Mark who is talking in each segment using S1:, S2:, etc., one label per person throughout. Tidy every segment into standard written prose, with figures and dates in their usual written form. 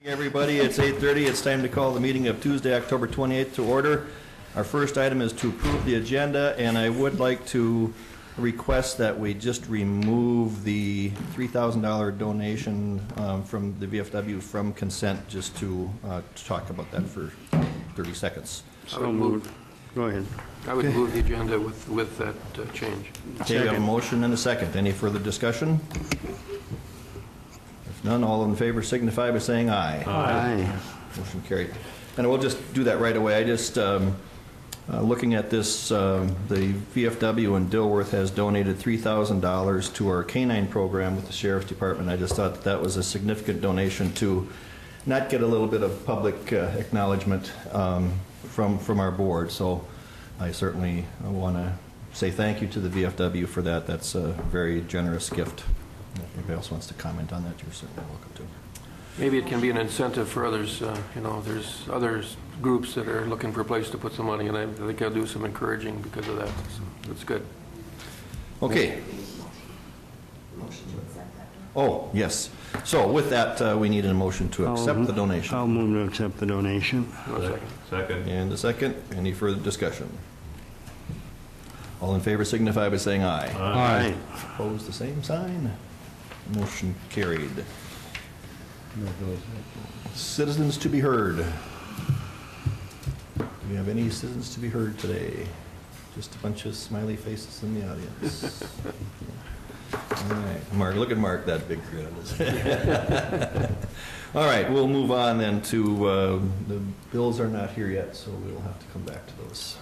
S1: Everybody, it's 8:30. It's time to call the meeting of Tuesday, October 28th to order. Our first item is to approve the agenda, and I would like to request that we just remove the $3,000 donation from the VFW from consent, just to talk about that for 30 seconds.
S2: So moved. Go ahead.
S3: I would move the agenda with that change.
S1: Okay, we have a motion and a second. Any further discussion? If none, all in favor signify by saying aye.
S2: Aye.
S1: Motion carried. And we'll just do that right away. I just, looking at this, the VFW in Dilworth has donated $3,000 to our canine program with the Sheriff's Department. I just thought that that was a significant donation to not get a little bit of public acknowledgement from our board. So I certainly want to say thank you to the VFW for that. That's a very generous gift. If anybody else wants to comment on that, you're certainly welcome to.
S3: Maybe it can be an incentive for others. There's other groups that are looking for a place to put some money, and I think I'll do some encouraging because of that. So that's good.
S1: Okay. Oh, yes. So with that, we need a motion to accept the donation.
S2: I'll move to accept the donation.
S1: Second. And a second. Any further discussion? All in favor signify by saying aye.
S2: Aye.
S1: Opposed, the same sign. Motion carried. Citizens to be heard. Do we have any citizens to be heard today? Just a bunch of smiley faces in the audience. All right, Mark, look at Mark, that big grin on his head. All right, we'll move on then to, the bills are not here yet, so we will have to come back to those.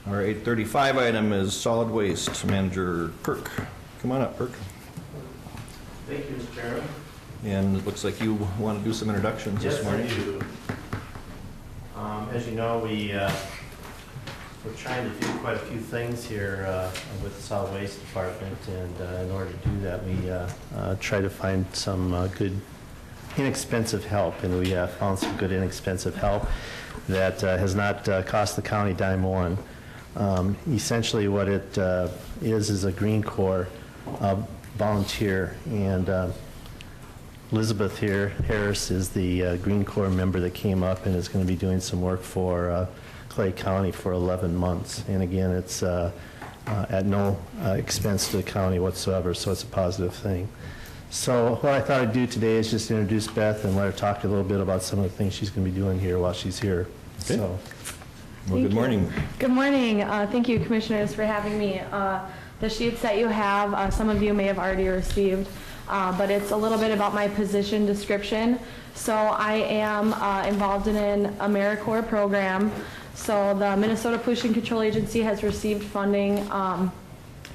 S1: Our 8:35 item is solid waste. Manager Perk. Come on up, Perk.
S4: Thank you, Mr. Chairman.
S1: And it looks like you want to do some introductions this morning.
S4: Yes, I do. As you know, we're trying to do quite a few things here with the solid waste department, and in order to do that, we try to find some good inexpensive help, and we found some good inexpensive help that has not cost the county dime one. Essentially what it is a Green Corps volunteer, and Elizabeth here, Harris, is the Green Corps member that came up and is going to be doing some work for Clay County for 11 months. And again, it's at no expense to the county whatsoever, so it's a positive thing. So what I thought I'd do today is just introduce Beth and let her talk a little bit about some of the things she's going to be doing here while she's here.
S1: Okay.
S4: So.
S1: Well, good morning.
S5: Good morning. Thank you, Commissioners, for having me. The sheets that you have, some of you may have already received, but it's a little bit about my position description. So I am involved in an AmeriCorps program. So the Minnesota Pollution Control Agency has received funding to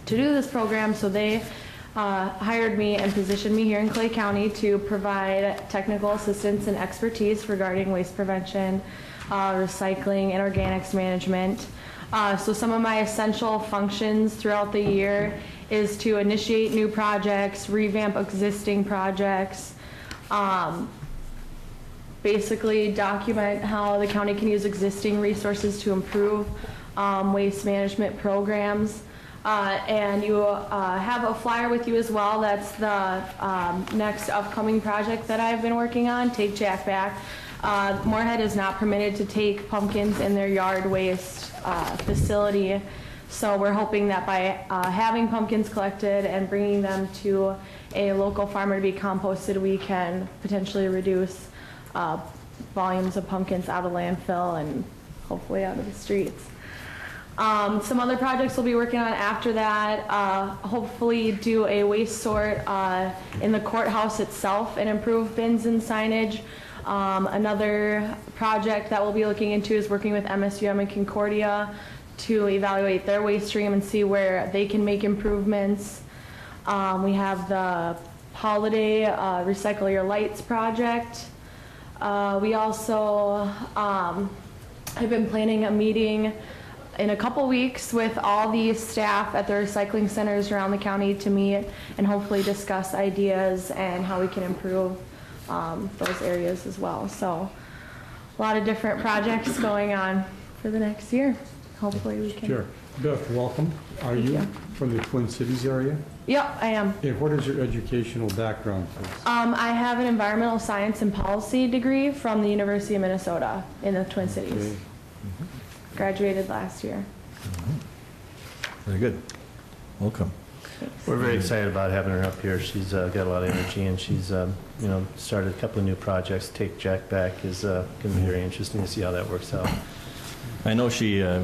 S5: do this program, so they hired me and positioned me here in Clay County to provide technical assistance and expertise regarding waste prevention, recycling, and organics management. So some of my essential functions throughout the year is to initiate new projects, revamp existing projects, basically document how the county can use existing resources to improve waste management programs. And you have a flyer with you as well. That's the next upcoming project that I've been working on, Take Jack Back. Moorhead is not permitted to take pumpkins in their yard waste facility, so we're hoping that by having pumpkins collected and bringing them to a local farmer to be composted, we can potentially reduce volumes of pumpkins out of landfill and hopefully out of the streets. Some other projects we'll be working on after that, hopefully do a waste sort in the courthouse itself and improve bins and signage. Another project that we'll be looking into is working with MSUM and Concordia to evaluate their waste stream and see where they can make improvements. We have the holiday Recycle Your Lights project. We also have been planning a meeting in a couple weeks with all the staff at the recycling centers around the county to meet and hopefully discuss ideas and how we can improve those areas as well. So a lot of different projects going on for the next year. hopefully we can.
S6: Sure. Beth, welcome. Are
S5: Thank
S6: you
S5: you.
S6: from the Twin Cities area?
S5: Yep, I am.
S6: And what is your educational background, please?
S5: I have an environmental science and policy degree from the University of Minnesota in the Twin Cities.
S6: Okay.
S5: Graduated last year.
S1: Very good. Welcome.
S4: We're very excited about having her up here. She's got a lot of energy, and she's started a couple of new projects. Take Jack Back is going to be very interesting to see how that works out.
S1: I know she had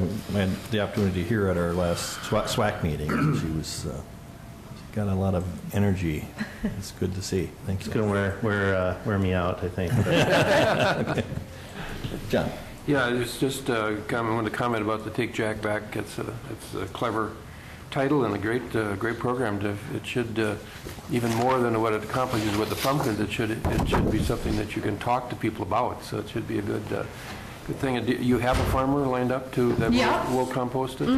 S1: the opportunity to hear at our last SWAC meeting. She was got a lot of energy. It's good to see. Thank
S4: It's
S1: you.
S4: going to wear me out, I think.
S1: John.
S3: Yeah, it's just I wanted to comment about the Take Jack Back. It's a clever title and a great program. It should, even more than what it accomplishes with the pumpkins, it should be something that you can talk to people about. So it should be a good thing. You have a farmer lined up that
S5: Yeah.
S3: will compost it?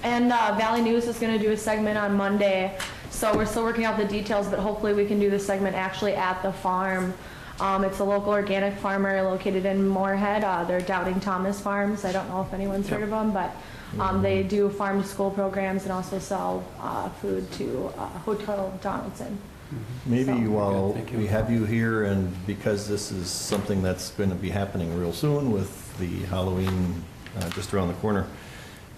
S5: And Valley News is going to do a segment on Monday. So we're still working out the details, but hopefully we can do the segment actually at the farm. It's a local organic farmer located in Moorhead. They're Doubting Thomas Farms. I don't know if anyone's heard of them, but they do farm to school programs and also sell food to Hotel Donaldson.
S1: Maybe
S5: So-
S1: while
S3: Thank you.
S1: we have you here, and because this is something that's going to be happening real soon with the Halloween just around the corner,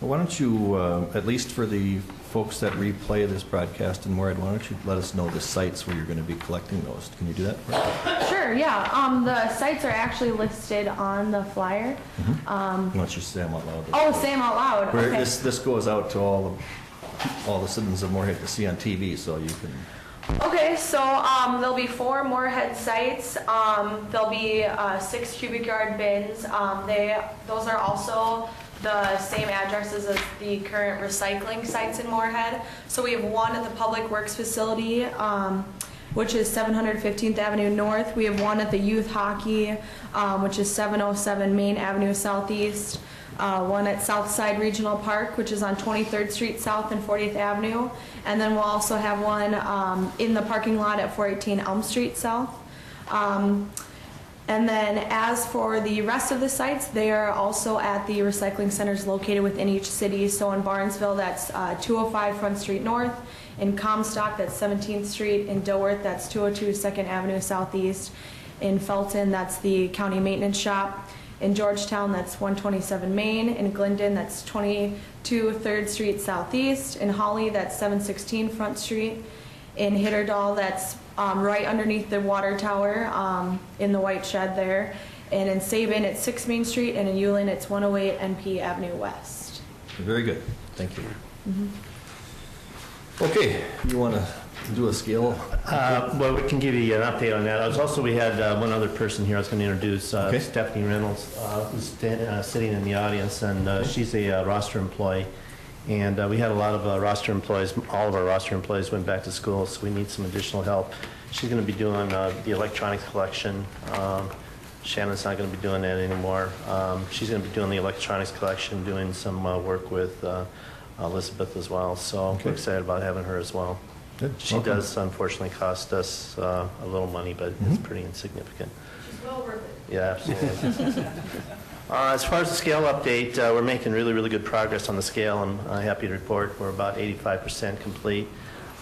S1: why don't you, at least for the folks that replay this broadcast and more, why don't you let us know the sites where you're going to be collecting those? Can you do that?
S5: Sure, yeah. The sites are actually listed on the flyer.
S1: Why don't you say them out loud?
S5: Oh, say them out loud.
S1: Where
S5: Okay.
S1: this goes out to all the citizens of Moorhead to see on TV, so you can.
S5: Okay, so there'll be 4 Moorhead sites. There'll be 6 cubic yard bins. Those are also the same addresses as the current recycling sites in Moorhead. So we have one at the Public Works facility, which is 715th Avenue North. We have one at the Youth Hockey, which is 707 Main Avenue Southeast. One at Southside Regional Park, which is on 23rd Street South and 40th Avenue. And then we'll also have one in the parking lot at 418 Elm Street South. And then as for the rest of the sites, they are also at the recycling centers located within each city. So in Barnesville, that's 205 Front Street North. In Comstock, that's 17th Street. In Dilworth, that's 202 2nd Avenue Southeast. In Felton, that's the county maintenance shop. In Georgetown, that's 127 Main. In Glendon, that's 22 3rd Street Southeast. In Holly, that's 716 Front Street. In Hitterdal, that's right underneath the water tower in the white shed there. And in Sabin, it's 6 Main Street. And in Ulen, it's 108 NP Avenue West.
S1: Very good. Thank you. Okay, you want to do a scale?
S4: Well, we can give you an update on that. We had one other person here I was going to introduce,
S1: Okay.
S4: Stephanie Reynolds, who's sitting in the audience, and she's a roster employee. And we had a lot of roster employees. All of our roster employees went back to school, so we need some additional help. She's going to be doing the electronics collection. Shannon's not going to be doing that anymore. She's going to be doing the electronics collection, doing some work with Elizabeth as well. So
S1: Okay.
S4: we're excited about having her as well.
S1: Good.
S4: She
S1: Welcome.
S4: does unfortunately cost us a little money, but it's pretty insignificant.
S5: She's well worth it.
S4: Yeah, absolutely. As far as the scale update, we're making really good progress on the scale. I'm happy to report we're about 85% complete.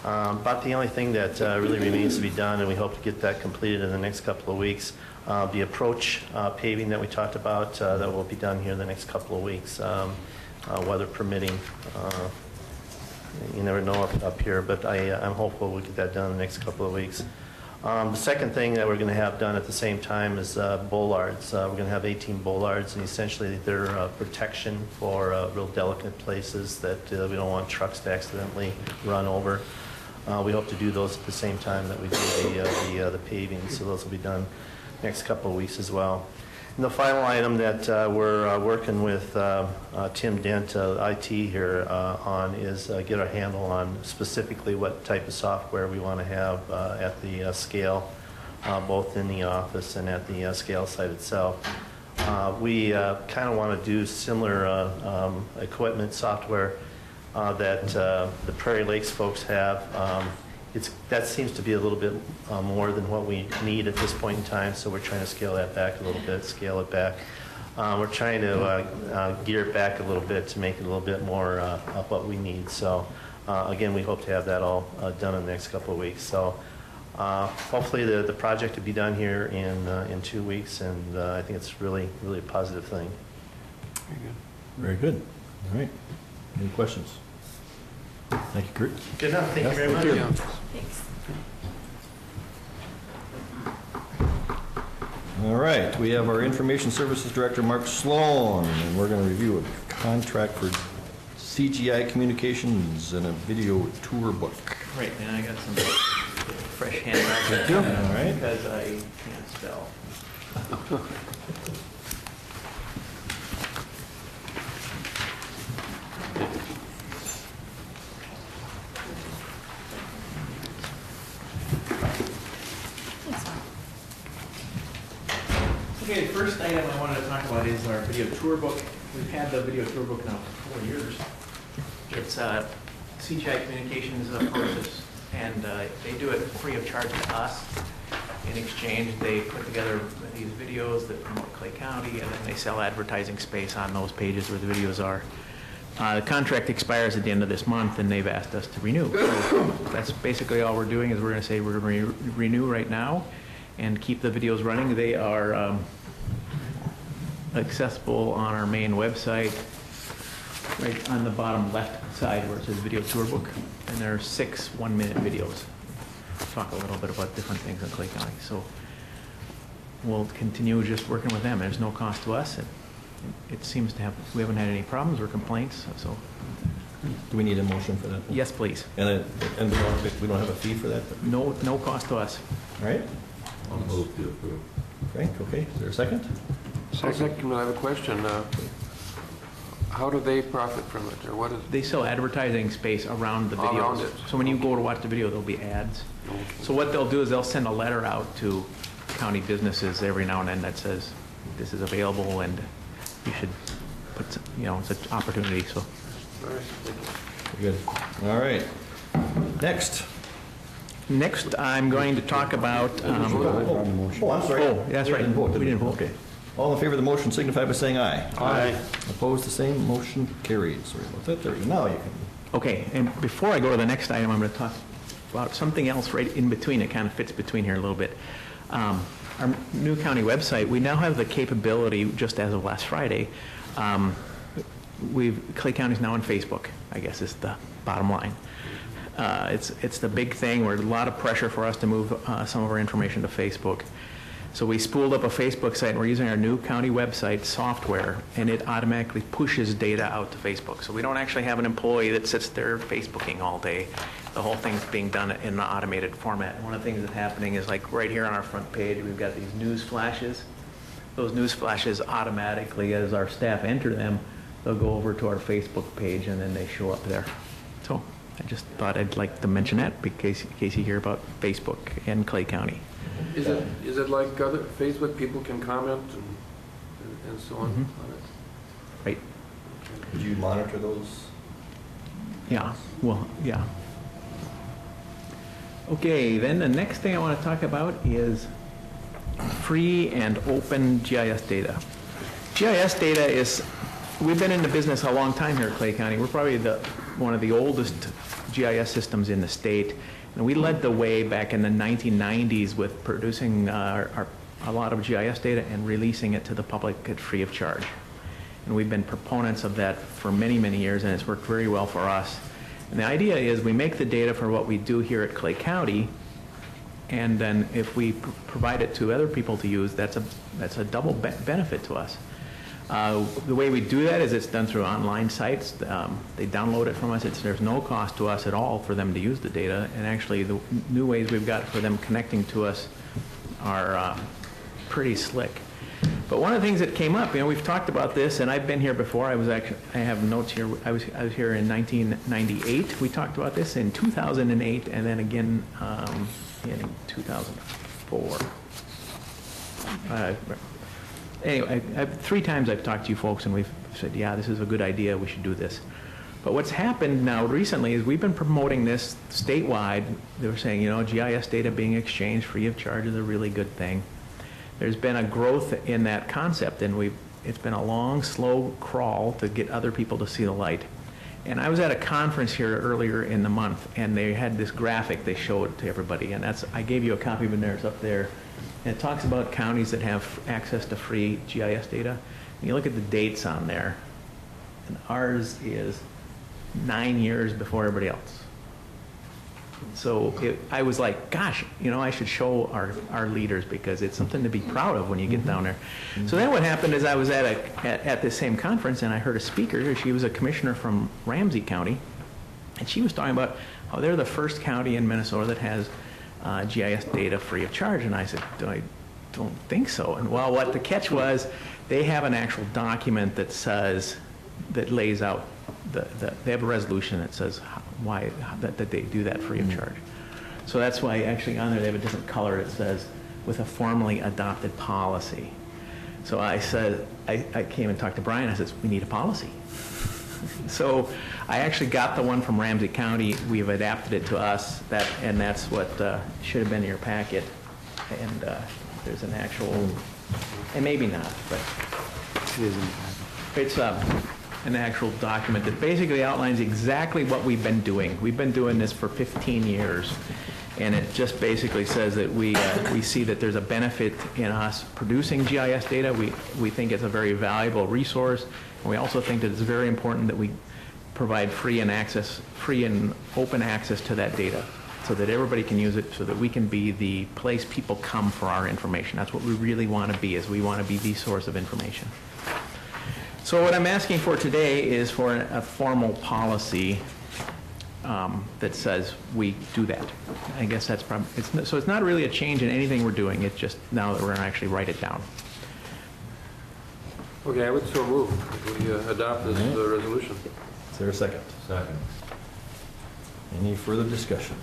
S4: About the only thing that really remains to be done, and we hope to get that completed in the next couple of weeks, the approach paving that we talked about, that will be done here in the next couple of weeks, weather permitting. You never know up here, but I'm hopeful we'll get that done in the next couple of weeks. The second thing that we're going to have done at the same time is bollards. We're going to have 18 bollards, and essentially they're protection for real delicate places that we don't want trucks to accidentally run over. We hope to do those at the same time that we do the paving, so those will be done next couple of weeks as well. And the final item that we're working with Tim Dent, IT here, on is get our handle on specifically what type of software we want to have at the scale, both in the office and at the scale site itself. We kind of want to do similar equipment software that the Prairie Lakes folks have. That seems to be a little bit more than what we need at this point in time, so we're trying to scale that back a little bit, scale it back. we're trying to gear it back a little bit to make it a little bit more of what we need. So again, we hope to have that all done in the next couple of weeks. So hopefully the project will be done here in 2 weeks, and I think it's really a positive thing.
S3: Very good.
S1: Very good. All right. Any questions? Thank you, Kurt.
S4: Good enough. Thank you very much.
S3: Yeah.
S5: Thanks.
S1: All right, we have our Information Services Director, Mark Sloan, and we're going to review a contract for CGI Communications and a video tour book.
S7: Right, and I got some fresh handwriting.
S1: you. All right.
S7: Because I can't spell. Okay, the first item I wanted to talk about is our video tour book. We've had the video tour book now for 4 years. It's CGI Communications purchase, and they do it free of charge to us. In exchange, they put together these videos that promote Clay County, and then they sell advertising space on those pages where the videos are. The contract expires at the end of this month, and they've asked us to renew. So that's basically all we're doing, is we're going to say we're going to renew right now and keep the videos running. They are accessible on our main website, right on the bottom left side where it says video tour book, and there are 6 one-minute videos. Talk a little bit about different things in Clay County. So we'll continue just working with them. There's no cost to us. It seems to have, we haven't had any problems or complaints, so
S1: Do we need a motion for that?
S7: yes, please.
S1: And we don't have a fee for that?
S7: No cost to us.
S1: All right.
S8: I'll move to approve.
S1: Frank, okay. Is there a second?
S3: Second, I have a question. How do they profit from it, or what is?
S7: They sell advertising space around the videos.
S3: Around it.
S7: So when you go to watch the video, there'll be ads. So what they'll do is they'll send a letter out to county businesses every now and then that says, this is available and you should put, it's an opportunity, so.
S3: All right, thank you.
S1: Good. All right. Next.
S7: Next, I'm going to talk about,
S1: Oh, I'm sorry.
S7: oh, that's right.
S1: We didn't vote, did
S7: We didn't vote.
S1: Okay. All in favor of the motion signify by saying aye.
S2: Aye.
S1: Opposed, the same. Motion carried. Sorry about that. There we go. Now you can.
S7: Okay, and before I go to the next item, I'm going to talk about something else right in between. It kind of fits between here a little bit. Our new county website, we now have the capability, just as of last Friday, Clay County's now on Facebook, I guess is the bottom line. It's the big thing where there's a lot of pressure for us to move some of our information to Facebook. So we spooled up a Facebook site, and we're using our new county website software, and it automatically pushes data out to Facebook. So we don't actually have an employee that sits there Facebooking all day. The whole thing's being done in an automated format. One of the things that's happening is, like right here on our front page, we've got these news flashes. Those news flashes automatically, as our staff enter them, they'll go over to our Facebook page, and then they show up there. So I just thought I'd like to mention that in case you hear about Facebook in Clay County.
S3: Is it like other Facebook, people can comment and so on on it?
S7: Right.
S1: Did you monitor those?
S7: Yeah, well, yeah. Okay, then the next thing I want to talk about is free and open GIS data. GIS data is, we've been in the business a long time here at Clay County. We're probably one of the oldest GIS systems in the state. And we led the way back in the 1990s with producing a lot of GIS data and releasing it to the public at free of charge. And we've been proponents of that for many, many years, and it's worked very well for us. And the idea is we make the data for what we do here at Clay County, and then if we provide it to other people to use, that's a double benefit to us. The way we do that is it's done through online sites. They download it from us. There's no cost to us at all for them to use the data. And actually, the new ways we've got for them connecting to us are pretty slick. But one of the things that came up, we've talked about this, and I've been here before. I have notes here. I was here in 1998. We talked about this in 2008, and then again in 2004. Anyway, 3 times I've talked to you folks, and we've said, yeah, this is a good idea, we should do this. But what's happened now recently is we've been promoting this statewide. They were saying, GIS data being exchanged free of charge is a really good thing. There's been a growth in that concept, and we've it's been a long, slow crawl to get other people to see the light. And I was at a conference here earlier in the month, and they had this graphic they showed to everybody, and I gave you a copy of it, there, it's up there. And it talks about counties that have access to free GIS data. And you look at the dates on there, and ours is 9 years before everybody else. So I was like, gosh, I should show our leaders, because it's something to be proud of when you get down there. So then what happened is I was at this same conference, and I heard a speaker. She was a commissioner from Ramsey County, and she was talking about how they're the first county in Minnesota that has GIS data free of charge. And I said, I don't think so. And well, what the catch was, they have an actual document that lays out, they have a resolution that says why that they do that free of charge. So that's why actually on there they have a different color. It says with a formally adopted policy. So I said, I came and talked to Brian. I said, we need a policy. So I actually got the one from Ramsey County. We've adapted it to us, and that's what should have been in your packet. And there's an actual, and maybe not, but it's an actual document that basically outlines exactly what we've been doing. We've been doing this for 15 years, and it just basically says that we see that there's a benefit in us producing GIS data. We think it's a very valuable resource, and we also think that it's very important that we provide free and open access to that data, so that everybody can use it, so that we can be the place people come for our information. That's what we really want to be, is we want to be the source of information. So what I'm asking for today is for a formal policy that says we do that. I guess that's probably, so it's not really a change in anything we're doing. It's just now that we're going to actually write it down.
S3: Okay, I would so move that we adopt this resolution.
S1: Is there a second?
S8: Second.
S1: Any further discussion?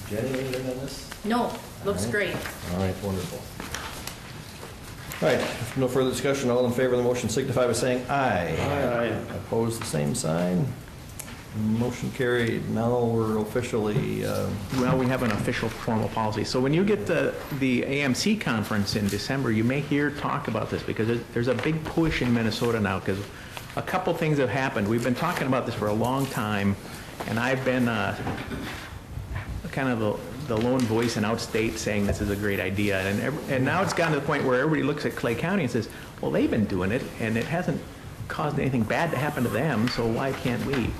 S1: Jenny, anything on this?
S9: No, looks
S1: All right.
S9: great.
S1: All right, wonderful. All right, if no further discussion, all in favor of the motion signify by saying aye.
S4: Aye.
S1: Opposed, the same sign. Motion carried. Now we're officially,
S7: Well, we have an official formal policy. So when you get the AMC conference in December, you may hear talk about this, because there's a big push in Minnesota now, because a couple things have happened. We've been talking about this for a long time, and I've been kind of the lone voice in outstate saying this is a great idea. And now it's gotten to the point where everybody looks at Clay County and says, well, they've been doing it, and it hasn't caused anything bad to happen to them, so why can't we?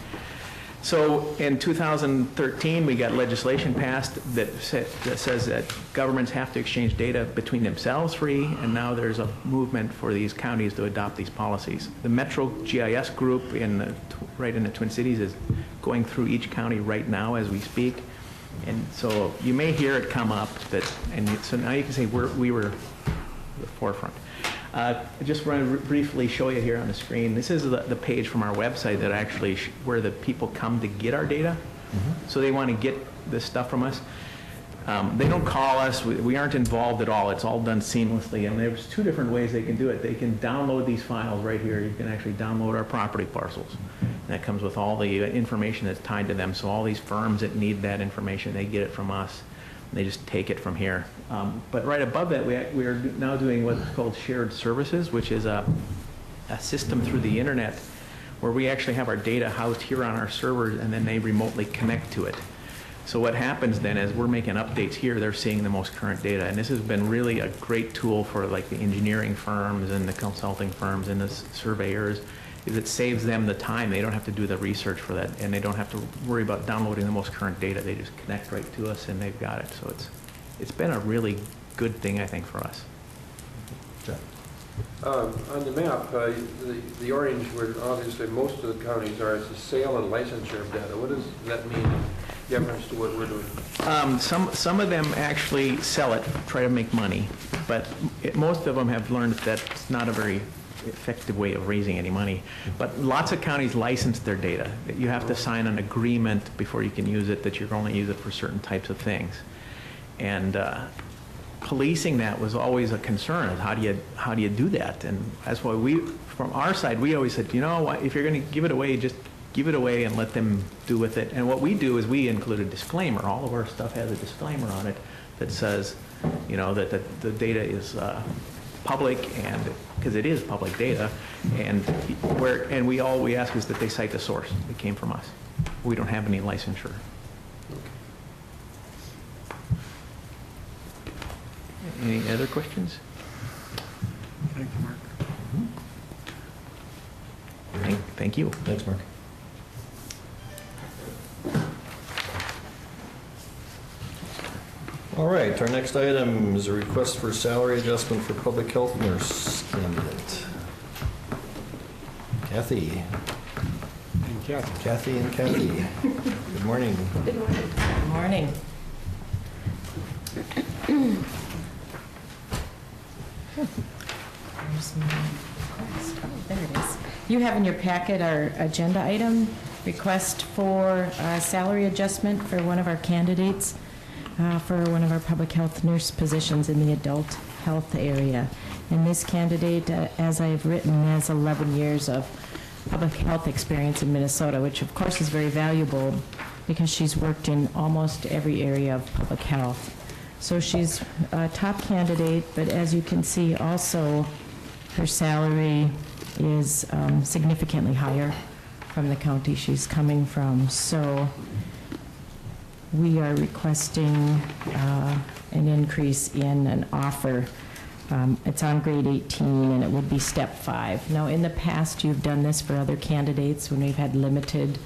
S7: So in 2013, we got legislation passed that says that governments have to exchange data between themselves free, and now there's a movement for these counties to adopt these policies. The Metro GIS group right in the Twin Cities is going through each county right now as we speak. And so you may hear it come up so now you can say we were the forefront. I just want to briefly show you here on the screen. This is the page from our website that actually where the people come to get our data. So they want to get this stuff from us. They don't call us. We aren't involved at all. It's all done seamlessly. And there's two different ways they can do it. They can download these files right here. You can actually download our property parcels. And that comes with all the information that's tied to them. So all these firms that need that information, they get it from us. And they just take it from here. But right above that, we are now doing what's called shared services, which is a system through the internet where we actually have our data housed here on our servers, and then they remotely connect to it. So what happens then is we're making updates here, they're seeing the most current data. And this has been really a great tool for like the engineering firms and the consulting firms and the surveyors, is it saves them the time. They don't have to do the research for that, and they don't have to worry about downloading the most current data. They just connect right to us and they've got it. So it's been a really good thing, I think, for us.
S3: On the map, the orange, where obviously most of the counties are, is the sale and licensure of data. What does that mean in reference to what we're doing?
S7: Some of them actually sell it, try to make money, but most of them have learned that it's not a very effective way of raising any money. But lots of counties license their data. You have to sign an agreement before you can use it, that you're only use it for certain types of things. And policing that was always a concern. How do you do that? And that's why from our side, we always said, you know what, if you're going to give it away, just give it away and let them do with it. And what we do is we include a disclaimer. All of our stuff has a disclaimer on it that says, you know, that the data is public, and, because it is public data, and all we ask is that they cite the source. It came from us. We don't have any licensure. Any other questions? Thank you.
S1: Thanks, Mark. All right, our next item is a request for salary adjustment for public health nurse candidate. Kathy.
S6: And Kathy.
S1: Kathy and Kathy. Good morning.
S9: Good morning. Where's my request? Oh, there it is. You have in your packet our agenda item, request for salary adjustment for one of our candidates for one of our public health nurse positions in the adult health area. And this candidate, as I've written, has 11 years of public health experience in Minnesota, which of course is very valuable because she's worked in almost every area of public health. So she's a top candidate, but as you can see also, her salary is significantly higher from the county she's coming from. So we are requesting an increase in an offer. It's on grade 18, and it will be step 5. Now, in the past, you've done this for other candidates when we've had limited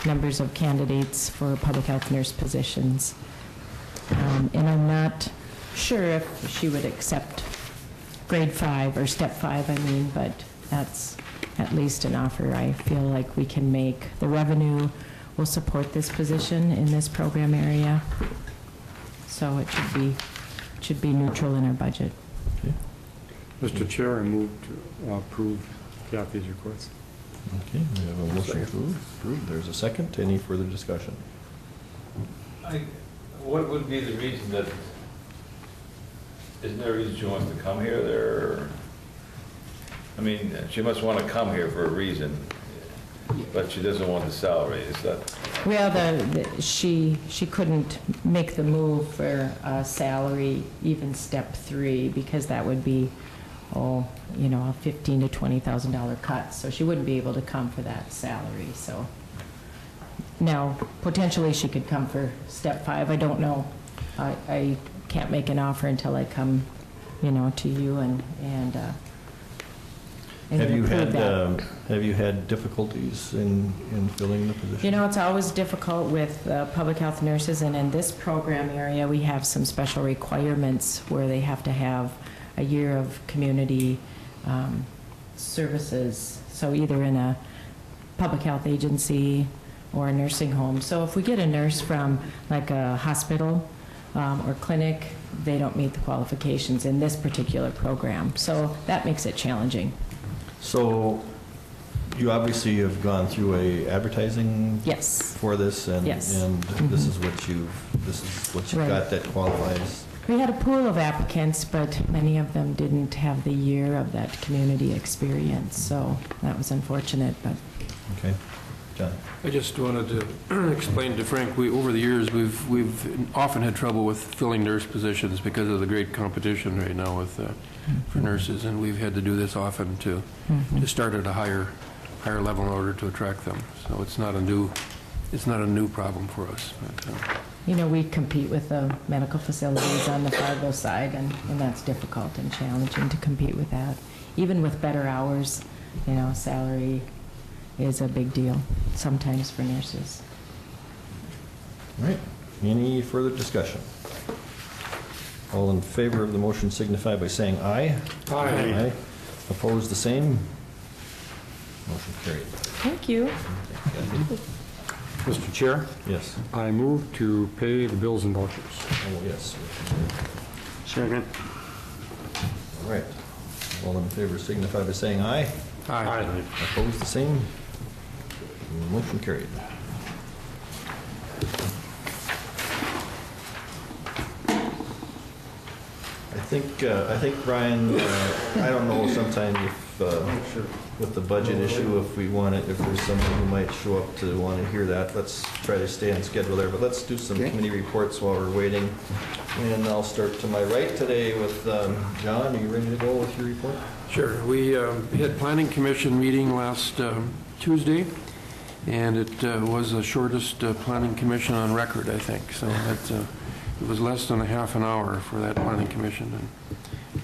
S9: numbers of candidates for public health nurse positions. And I'm not sure if she would accept grade 5 or step 5, I mean, but that's at least an offer I feel like we can make. The revenue will support this position in this program area, so it should be neutral in our budget.
S6: Mr. Chair, I move to approve Kathy's request.
S1: Okay, we have a motion to approve. There's a second. Any further discussion?
S8: What would be the reason that, isn't there a reason she wants to come here there? I mean, she must want to come here for a reason, but she doesn't want the salary, is that?
S9: Well, she couldn't make the move for a salary, even step 3, because that would be, a $15,000 to $20,000 cut. So she wouldn't be able to come for that salary. So now, potentially she could come for step 5. I don't know. I can't make an offer until I come, to you and
S1: Have you had difficulties in filling the position?
S9: It's always difficult with public health nurses, and in this program area, we have some special requirements where they have to have a year of community services, so either in a public health agency or a nursing home. So if we get a nurse from like a hospital or clinic, they don't meet the qualifications in this particular program. So that makes it challenging.
S1: So you obviously have gone through a advertising
S9: Yes.
S1: for this, and
S9: Yes.
S1: and
S9: Mhm.
S1: this is what you've
S9: Right.
S1: got that qualifies.
S9: We had a pool of applicants, but many of them didn't have the year of that community experience, so that was unfortunate, but
S1: Okay, John.
S3: I just wanted to explain to Frank, over the years, we've often had trouble with filling nurse positions because of the great competition right now with, for nurses, and we've had to do this often to start at a higher level in order to attract them. So it's not a new problem for us. But,
S9: we compete with the medical facilities on the Fargo side, and that's difficult and challenging to compete with that. Even with better hours, salary is a big deal sometimes for nurses.
S1: All right, any further discussion? All in favor of the motion signify by saying aye.
S6: Aye.
S1: Opposed, the same. Motion carried.
S9: Thank you.
S6: Mr. Chair,
S1: Yes.
S6: I move to pay the bills and vouchers.
S1: Oh, yes.
S2: Second.
S1: All right. All in favor signify by saying aye.
S6: Aye.
S1: Opposed, the same. Motion carried. I I think Brian, I don't know, sometime if, with the budget issue, if we want it, if there's someone who might show up to want to hear that, let's try to stay on schedule there. But let's do some committee reports while we're waiting. And I'll start to my right today with John. Are you ready to go with your report?
S3: Sure. We had Planning Commission meeting last Tuesday, and it was the shortest Planning Commission on record, I think. So it was less than a half an hour for that Planning Commission. And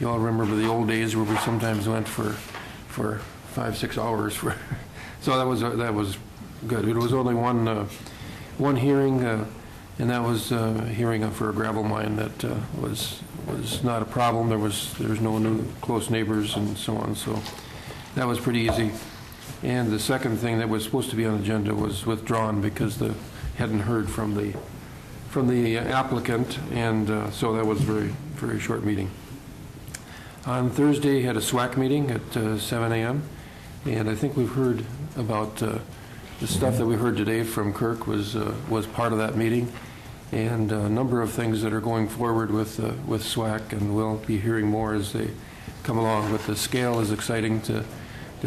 S3: you all remember the old days where we sometimes went for 5-6 hours. So that was good. It was only one hearing, and that was a hearing for a gravel mine that was not a problem. There was no new close neighbors and so on. So that was pretty easy. And the second thing that was supposed to be on the agenda was withdrawn because hadn't heard from the applicant, and so that was a very, very short meeting. On Thursday, had a SWAC meeting at 7 a.m., and I think we've heard about the stuff that we heard today from Kirk was part of that meeting, and a number of things that are going forward with SWAC, and we'll be hearing more as they come along. But the scale is exciting to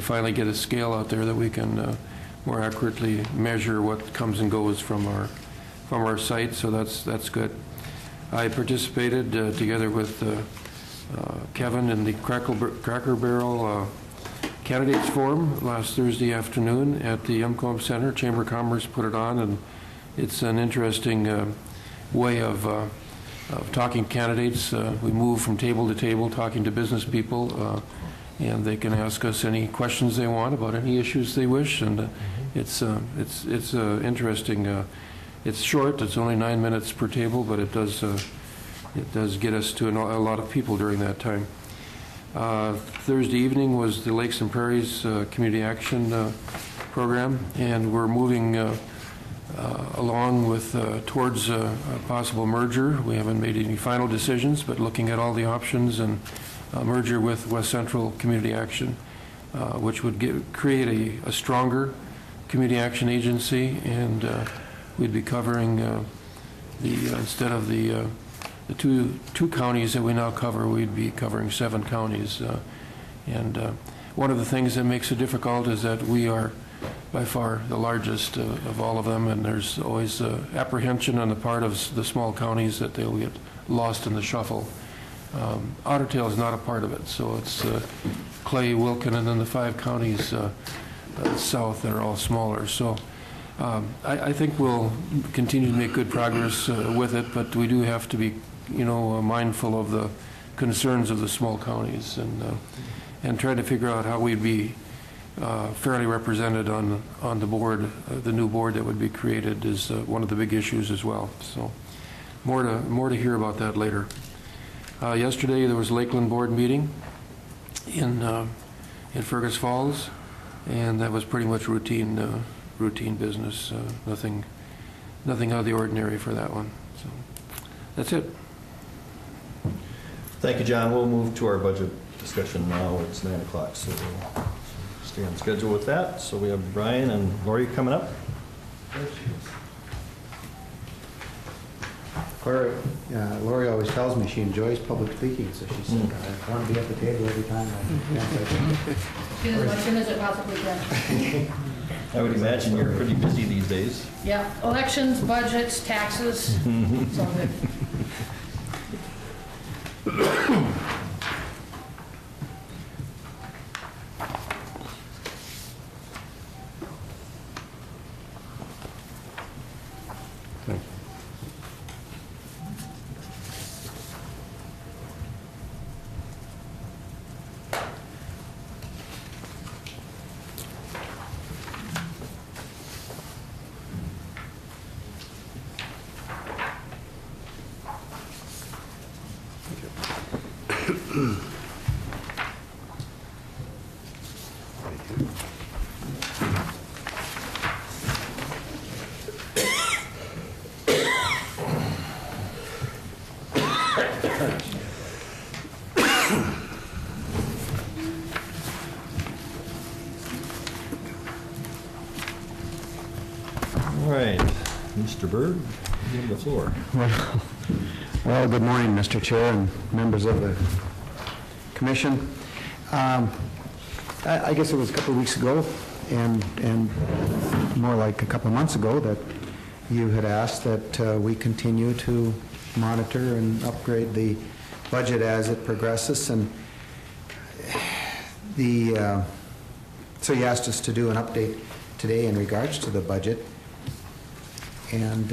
S3: finally get a scale out there that we can more accurately measure what comes and goes from our site, so that's good. I participated together with Kevin in the Cracker Barrel Candidates Forum last Thursday afternoon at the MCOM Center. Chamber of Commerce put it on, and it's an interesting way of talking candidates. We move from table to table talking to business people, and they can ask us any questions they want about any issues they wish, and it's interesting. It's short. It's only 9 minutes per table, but it does get us to a lot of people during that time. Thursday evening was the Lakes and Prairies Community Action Program, and we're moving along with towards a possible merger. We haven't made any final decisions, but looking at all the options, and a merger with West Central Community Action, which would create a stronger community action agency, and we'd be covering instead of the two counties that we now cover, we'd be covering 7 counties. And one of the things that makes it difficult is that we are by far the largest of all of them, and there's always apprehension on the part of the small counties that they'll get lost in the shuffle. Otter Tail is not a part of it, so it's Clay, Wilkin, and then the 5 counties south that are all smaller. So I think we'll continue to make good progress with it, but we do have to be, mindful of the concerns of the small counties, and try to figure out how we'd be fairly represented on the board. The new board that would be created is one of the big issues as well. So more to hear about that later. Yesterday there was a Lakeland board meeting in Fergus Falls, and that was pretty much routine business. Nothing out of the ordinary for that one. So that's it.
S1: Thank you, John. We'll move to our budget discussion now. It's 9 o'clock, so we'll stay on schedule with that. So we have Brian and Lori coming up.
S2: Lori always tells me she enjoys public speaking, so she said, I want to be at the table every time.
S10: As much as it possibly can.
S1: I would imagine you're pretty busy these days.
S10: Yeah, elections, budgets, taxes, it's all good.
S1: All right, Mr. Berg, you have the floor.
S2: Well, good morning, Mr. Chair and members of the commission. I guess it was a couple of weeks ago, and more like a couple of months ago, that you had asked that we continue to monitor and upgrade the budget as it progresses, and so you asked us to do an update today in regards to the budget, and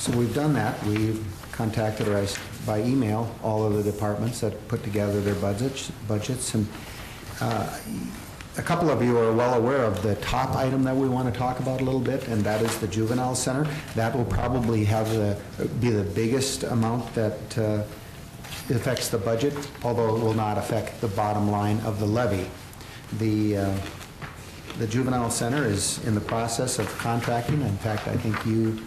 S2: so we've done that. We've contacted by email all of the departments that put together their budgets, and a couple of you are well aware of the top item that we want to talk about a little bit, and that is the juvenile center. That will probably be the biggest amount that affects the budget, although it will not affect the bottom line of the levy. The juvenile center is in the process of contracting. In fact, I think you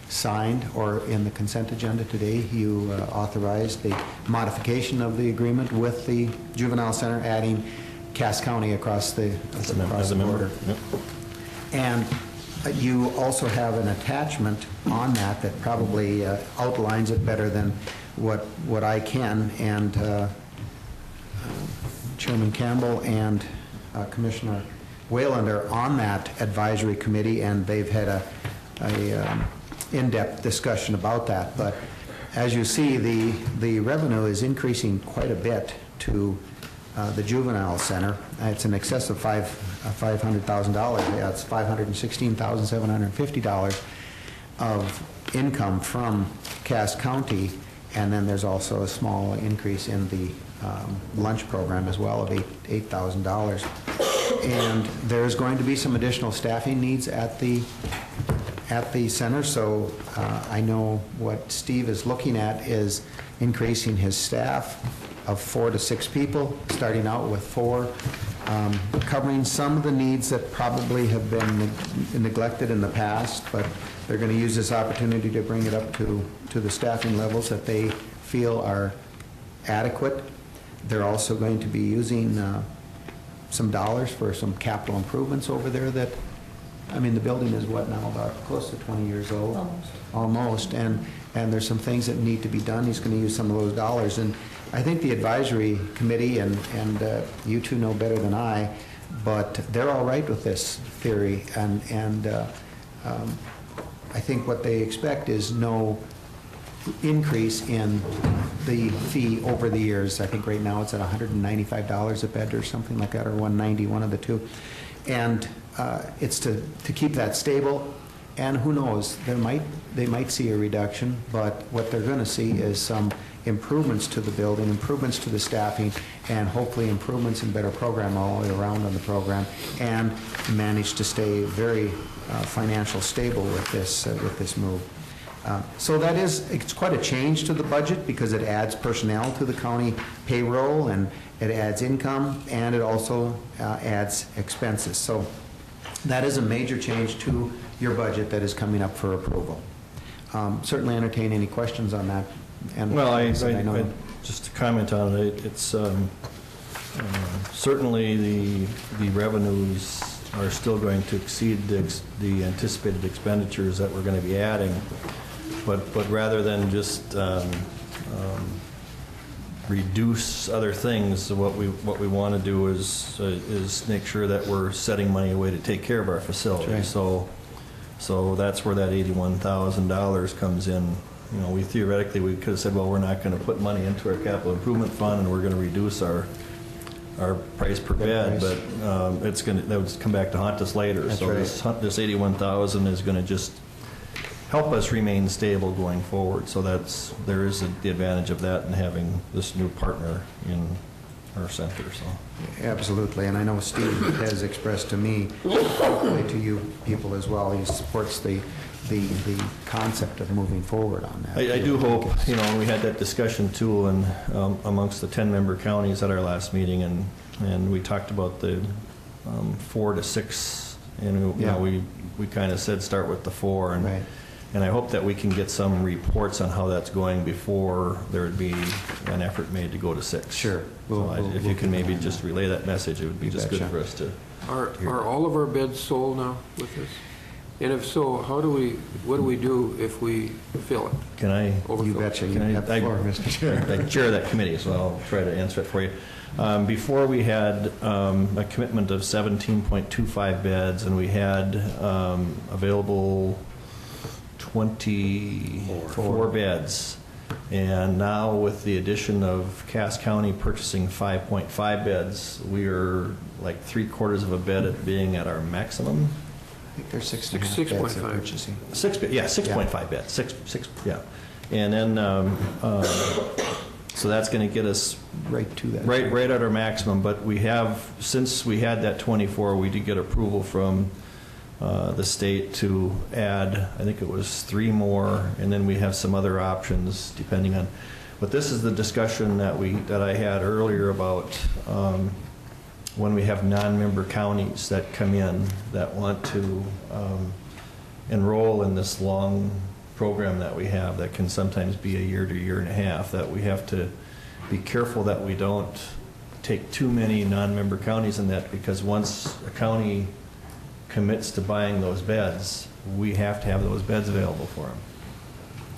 S2: signed, or in the consent agenda today, you authorized the modification of the agreement with the juvenile center, adding Cass County across the border.
S1: Yep.
S2: And you also have an attachment on that that probably outlines it better than what I can, and Chairman Campbell and Commissioner Wayland are on that advisory committee, and they've had a in-depth discussion about that. But as you see, the revenue is increasing quite a bit to the juvenile center. It's in excess of $500,000. Yeah, it's $516,750 of income from Cass County, and then there's also a small increase in the lunch program as well of $8,000. And there's going to be some additional staffing needs at the center, so I know what Steve is looking at is increasing his staff of 4 to 6 people, starting out with 4, covering some of the needs that probably have been neglected in the past, but they're going to use this opportunity to bring it up to the staffing levels that they feel are adequate. They're also going to be using some dollars for some capital improvements over there that, I mean, the building is what now, about close to 20 years old? Almost. And there's some things that need to be done. He's going to use some of those dollars. And I think the advisory committee, and you two know better than I, but they're all right with this theory. And I think what they expect is no increase in the fee over the years. I think right now it's at $195 a bed or something like that, or $190, one of the two. And it's to keep that stable, and who knows, they might see a reduction, but what they're going to see is some improvements to the building, improvements to the staffing, and hopefully improvements and better program all the way around on the program, and manage to stay very financial stable with this move. So it's quite a change to the budget, because it adds personnel to the county payroll, and it adds income, and it also adds expenses. So that is a major change to your budget that is coming up for approval. Certainly entertain any questions on that. And
S1: Well, I
S2: know.
S1: just to comment on it, it's certainly the revenues are still going to exceed the anticipated expenditures that we're going to be adding, but rather than just reduce other things, what we want to do is make sure that we're setting money away to take care of our facility.
S2: Right.
S1: So that's where that $81,000 comes in. You know, we could have said, well, we're not going to put money into our capital improvement fund, and we're going to reduce our price per bed, but that would come back to haunt us later.
S2: That's
S1: so
S2: right.
S1: This $81,000 is going to just help us remain stable going forward. So there is the advantage of that in having this new partner in our center. So
S2: Absolutely, and I know Steve has expressed to me, hopefully to you people as well, he supports the concept of moving forward on that.
S1: I do hope, we had that discussion too, and amongst the 10-member counties at our last meeting, and we talked about the 4 to 6, and we kind of said start with the 4, and
S2: Right.
S1: And I hope that we can get some reports on how that's going before there would be an effort made to go to 6.
S2: Sure.
S1: If you can maybe just relay that message, it would be just good for us to
S3: Are all of our beds sold now with this? And if so, what do we do if we fill it?
S1: Can I?
S2: You
S3: Overfill it?
S2: betcha, you
S1: Can I-
S2: have the floor, Mr. Chair.
S1: I chair that committee, so I'll try to answer it for you. Before, we had a commitment of 17.25 beds, and we had available 24 beds. And now, with the addition of Cass County purchasing 5.5 beds, we are like 3/4 of a bed at being at our maximum.
S2: I think there's 6.5 beds
S3: 6.5.
S2: they're purchasing.
S1: 6.5 beds, six, yeah. And then, so that's going to get us
S2: Right to that.
S1: right at our maximum, but we have, since we had that 24, we did get approval from the state to add, I think it was 3 more, and then we have some other options depending on, but this is the discussion that I had earlier about when we have non-member counties that come in that want to enroll in this long program that we have that can sometimes be a year to year and a half, that we have to be careful that we don't take too many non-member counties in that, because once a county commits to buying those beds, we have to have those beds available for them.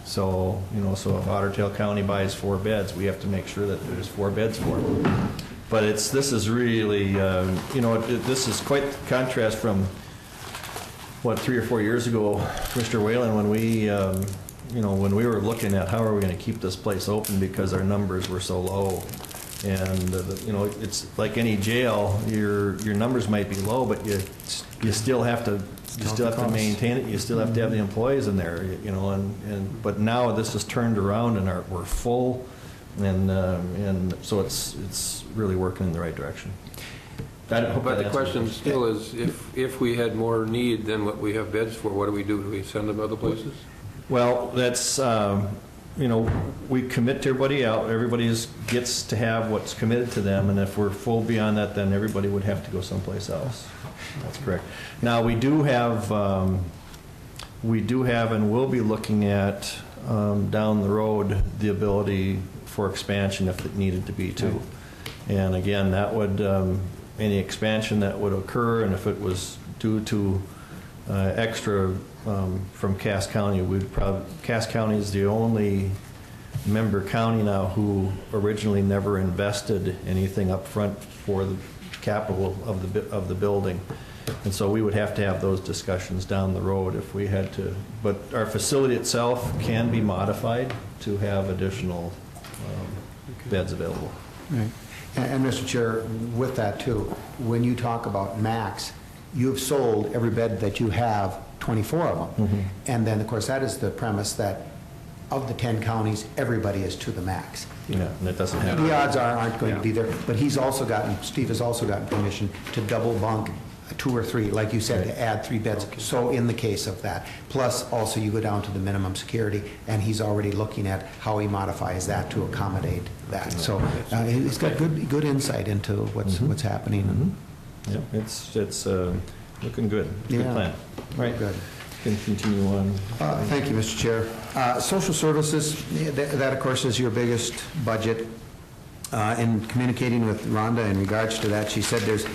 S1: So, so if Otter Tail County buys 4 beds, we have to make sure that there's 4 beds for them. But this is really, this is quite the contrast from, 3 or 4 years ago, Mr. Whalen, when we, when we were looking at how are we going to keep this place open because our numbers were so low. And, it's like any jail, your numbers might be low, but you still have to maintain it. You still have to have the employees in there, but now this is turned around and we're full, and so it's really working in the right direction.
S3: But the question still is, if we had more need than what we have beds for, what do we do? Do we send them other places?
S1: Well, that's, we commit to everybody out. Everybody gets to have what's committed to them, and if we're full beyond that, then everybody would have to go someplace else. That's correct. Now, we do have and will be looking at down the road the ability for expansion if it needed to be too. And again, that would, any expansion that would occur, and if it was due to extra from Cass County, Cass County is the only member county now who originally never invested anything up front for the capital of the building. And so we would have to have those discussions down the road if we had to. But our facility itself can be modified to have additional beds available.
S2: Right. And Mr. Chair, with that too, when you talk about max, you've sold every bed that you have, 24 of them.
S1: Mm-hmm.
S2: And then, of course, that is the premise that of the 10 counties, everybody is to the max.
S1: Yeah, and it doesn't happen.
S2: The odds aren't going to be there, but Steve has also gotten permission to double bunk 2 or 3, like you said, to add 3 beds. So in the case of that, plus also you go down to the minimum security, and he's already looking at how he modifies that to accommodate that. So he's got good insight into what's happening.
S1: Yeah, it's looking good. It's a good
S2: Yeah.
S1: plan. Right.
S2: Good.
S1: Can continue on.
S2: Thank you, Mr. Chair. Social services, that of course is your biggest budget. In communicating with Rhonda in regards to that, she said there's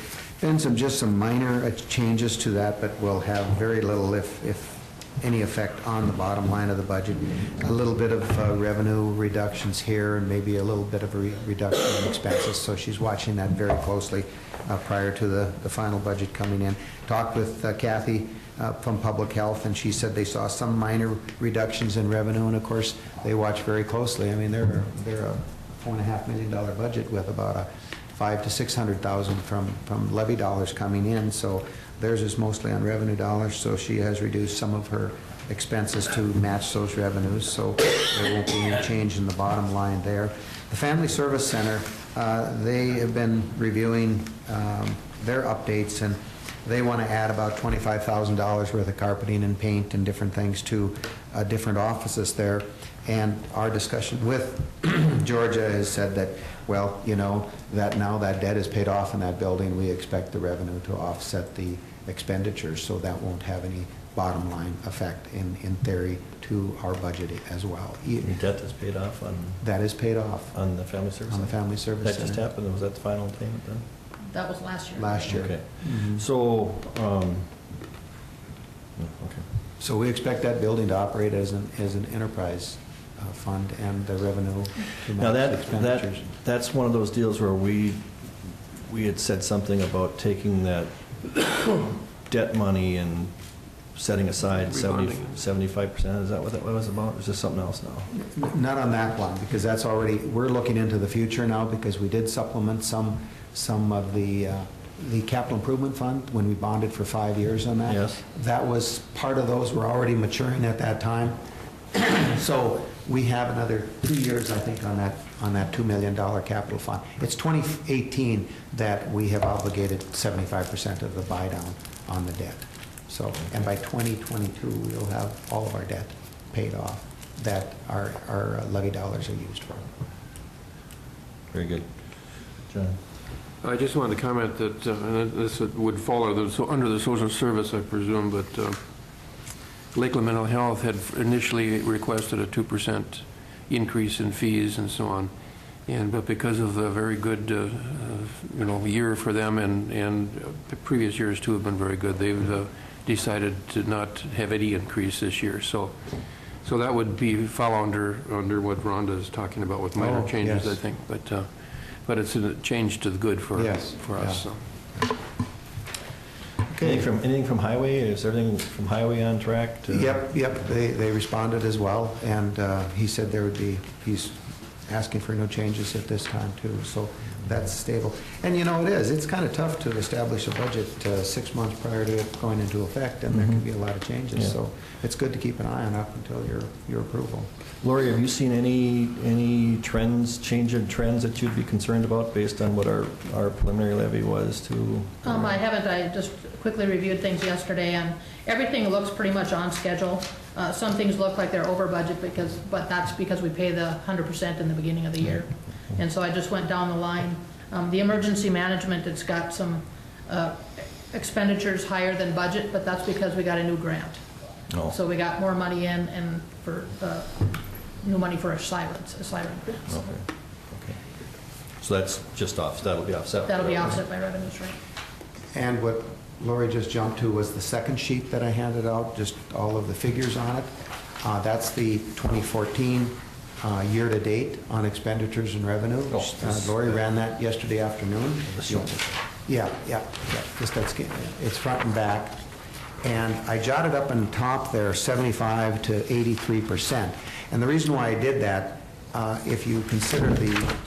S2: been some minor changes to that, but will have very little, if any, effect on the bottom line of the budget. A little bit of revenue reductions here, and maybe a little bit of a reduction in expenses. So she's watching that very closely prior to the final budget coming in. Talked with Kathy from Public Health, and she said they saw some minor reductions in revenue, and of course, they watch very closely. I mean, they're a $4.5 million budget with about a $500,000 to $600,000 from levy dollars coming in, so theirs is mostly on revenue dollars, so she has reduced some of her expenses to match those revenues, so there won't be any change in the bottom line there. The Family Service Center, they have been reviewing their updates, and they want to add about $25,000 worth of carpeting and paint and different things to different offices there. And our discussion with Georgia has said that, well, that now that debt is paid off in that building, we expect the revenue to offset the expenditures, so that won't have any bottom line effect in theory to our budget as well.
S1: The debt is paid off on?
S2: That is paid off.
S1: On the Family Service?
S2: On the Family Service
S1: That
S2: Center.
S1: just happened? Was that the final payment then?
S10: That was last year.
S2: Last year.
S1: Okay.
S2: Mhm.
S1: So, Okay.
S2: So we expect that building to operate as an enterprise fund and the revenue to
S1: Now,
S2: match expenditures.
S1: that's one of those deals where we had said something about taking that debt money and setting aside
S3: Rebonding.
S1: 75%. Is that what that was about? Or is this something else now?
S2: Not on that one, because that's already, we're looking into the future now, because we did supplement some of the capital improvement fund when we bonded for 5 years on that.
S1: Yes.
S2: That was, part of those were already maturing at that time. So we have another 2 years, I think, on that $2 million capital fund. It's 2018 that we have obligated 75% of the buy down on the debt. So, and by 2022, we'll have all of our debt paid off that our levy dollars are used for.
S1: Very good. John?
S3: I just wanted to comment that, and this would fall under the social service, I presume, but Lakeland Mental Health had initially requested a 2% increase in fees and so on. But because of the very good, year for them, and the previous years too have been very good, they've decided to not have any increase this year. So that would fall under what Rhonda is talking about with minor changes,
S2: yes.
S3: I think. But it's a change to the good for
S2: Yes,
S3: us.
S2: yeah.
S3: So.
S1: Okay, anything from highway? Is everything from highway on track?
S2: Yep, they responded as well, and he said he's asking for no changes at this time too, so that's stable. And it's kind of tough to establish a budget 6 months prior to it going into effect, and there can be a lot of changes,
S1: Yeah.
S2: so it's good to keep an eye on up until your approval.
S1: Lori, have you seen any change in trends that you'd be concerned about based on what our preliminary levy was to?
S10: I haven't. I just quickly reviewed things yesterday, and everything looks pretty much on schedule. Some things look like they're over budget, but that's because we pay the 100% in the beginning of the year. And so I just went down the line. The emergency management, it's got some expenditures higher than budget, but that's because we got a new grant.
S1: No.
S10: So we got more money in and for new money for a siren grant. So
S1: Okay. So that's just that'll be offset.
S10: that'll be offset by revenues, right?
S2: And what Lori just jumped to was the second sheet that I handed out, just all of the figures on it. That's the 2014 year-to-date on expenditures and revenue. Lori ran that yesterday afternoon. Yeah. Just it's front and back. And I jotted up on top there 75 to 83%. And the reason why I did that, if you consider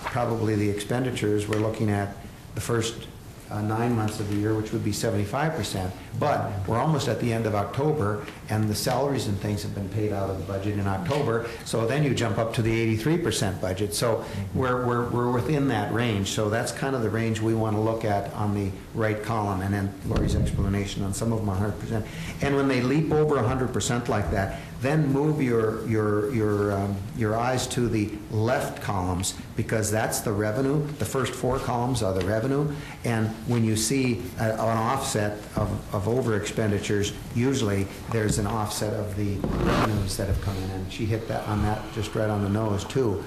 S2: probably the expenditures, we're looking at the first 9 months of the year, which would be 75%. But we're almost at the end of October, and the salaries and things have been paid out of the budget in October. So then you jump up to the 83% budget. So we're within that range. So that's kind of the range we want to look at on the right column, and then Lori's explanation on some of them 100%. And when they leap over 100% like that, then move your eyes to the left columns, because that's the revenue. The first 4 columns are the revenue. And when you see an offset of over expenditures, usually there's an offset of the revenues that have come in. And she hit that on that just right on the nose too.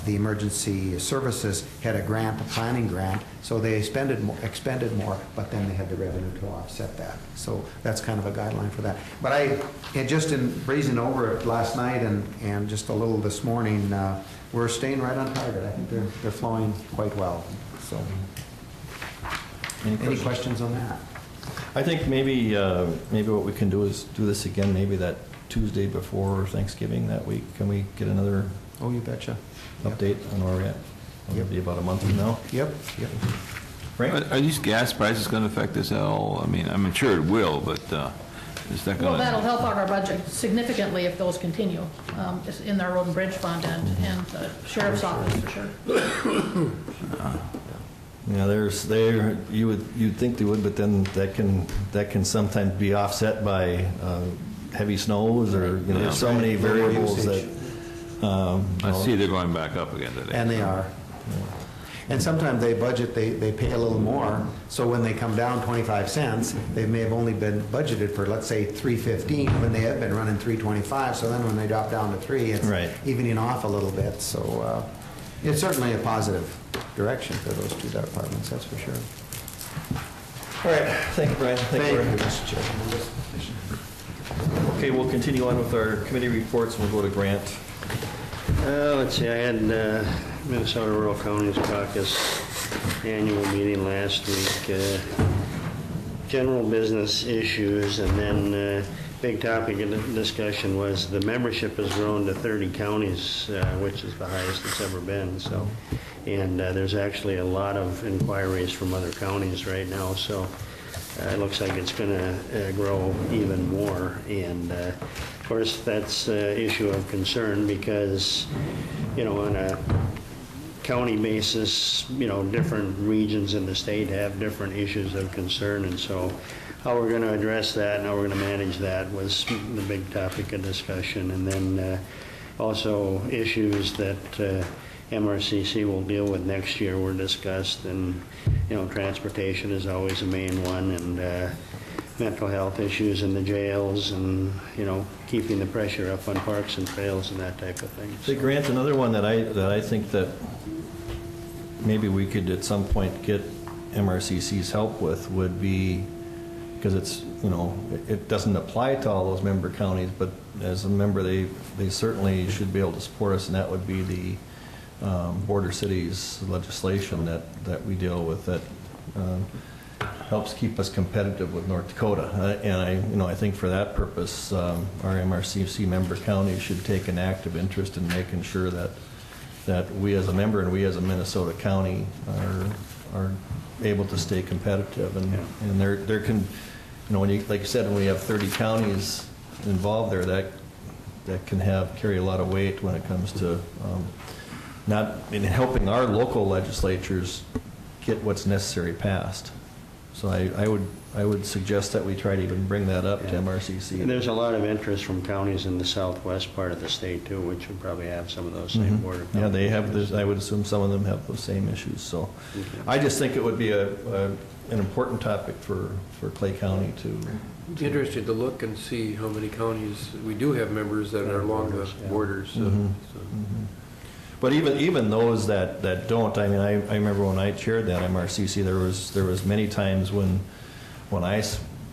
S2: The emergency services had a planning grant, so they expended more, but then they had the revenue to offset that. So that's kind of a guideline for that. But just in breezing over it last night and just a little this morning, we're staying right on target. I think they're flowing quite well. So, any questions on that?
S1: I think maybe what we can do is do this again, maybe that Tuesday before Thanksgiving that week. Can we get another?
S2: Oh, you betcha.
S1: Update on where we're at? It'll be about a month from now.
S2: Yep.
S1: Frank?
S8: Are these gas prices going to affect this at all? I mean, I'm sure it will, but is that going
S10: Well,
S8: to?
S10: that'll help out our budget significantly if those continue, in our road and bridge fund and sheriff's office for sure.
S1: Yeah, you'd think they would, but then that can sometimes be offset by heavy snows or, there's so many variables that.
S8: I see they're going back up again today.
S2: And they are. And sometimes they pay a little more, so when they come down 25 cents, they may have only been budgeted for, let's say, $3.15 when they have been running $3.25, so then when they drop down to $3, it's
S1: Right.
S2: evening off a little bit. So it's certainly a positive direction for those two departments, that's for sure.
S1: All right, thank you, Brian.
S2: Thank you, Mr. Chairman.
S1: Okay, we'll continue on with our committee reports, and we'll go to Grant.
S11: Let's see, I had Minnesota Rural Counties Caucus annual meeting last week. General business issues, and then big topic of discussion was the membership has grown to 30 counties, which is the highest it's ever been. So, and there's actually a lot of inquiries from other counties right now. So it looks like it's going to grow even more. And of course, that's an issue of concern because, on a county basis, different regions in the state have different issues of concern. And so how we're going to address that and how we're going to manage that was the big topic of discussion. And then also issues that MRCC will deal with next year were discussed, and transportation is always the main one, and mental health issues in the jails, and keeping the pressure up on parks and trails and that type of thing.
S1: Hey, Grant, another one that I think that maybe we could at some point get MRCC's help with would be, because it's it doesn't apply to all those member counties, but as a member they certainly should be able to support us, and that would be the border cities legislation that we deal with that helps keep us competitive with North Dakota. And I think for that purpose, our MRCC member counties should take an active interest in making sure that we as a member and we as a Minnesota county are able to stay competitive. And there can, when you, like you said, when we have 30 counties involved there, that can carry a lot of weight when it comes to not in helping our local legislatures get what's necessary passed. So I would suggest that we try to even bring that up to MRCC.
S11: And there's a lot of interest from counties in the southwest part of the state too, which would probably have some of those same border counties.
S1: Yeah, they have. I would assume some of them have those same issues. So, I just think it would be an important topic for Clay County to.
S3: I'd be interested to look and see how many counties we do have members that are along the borders.
S1: But even those that don't, I mean, I remember when I chaired that MRCC, there was many times when I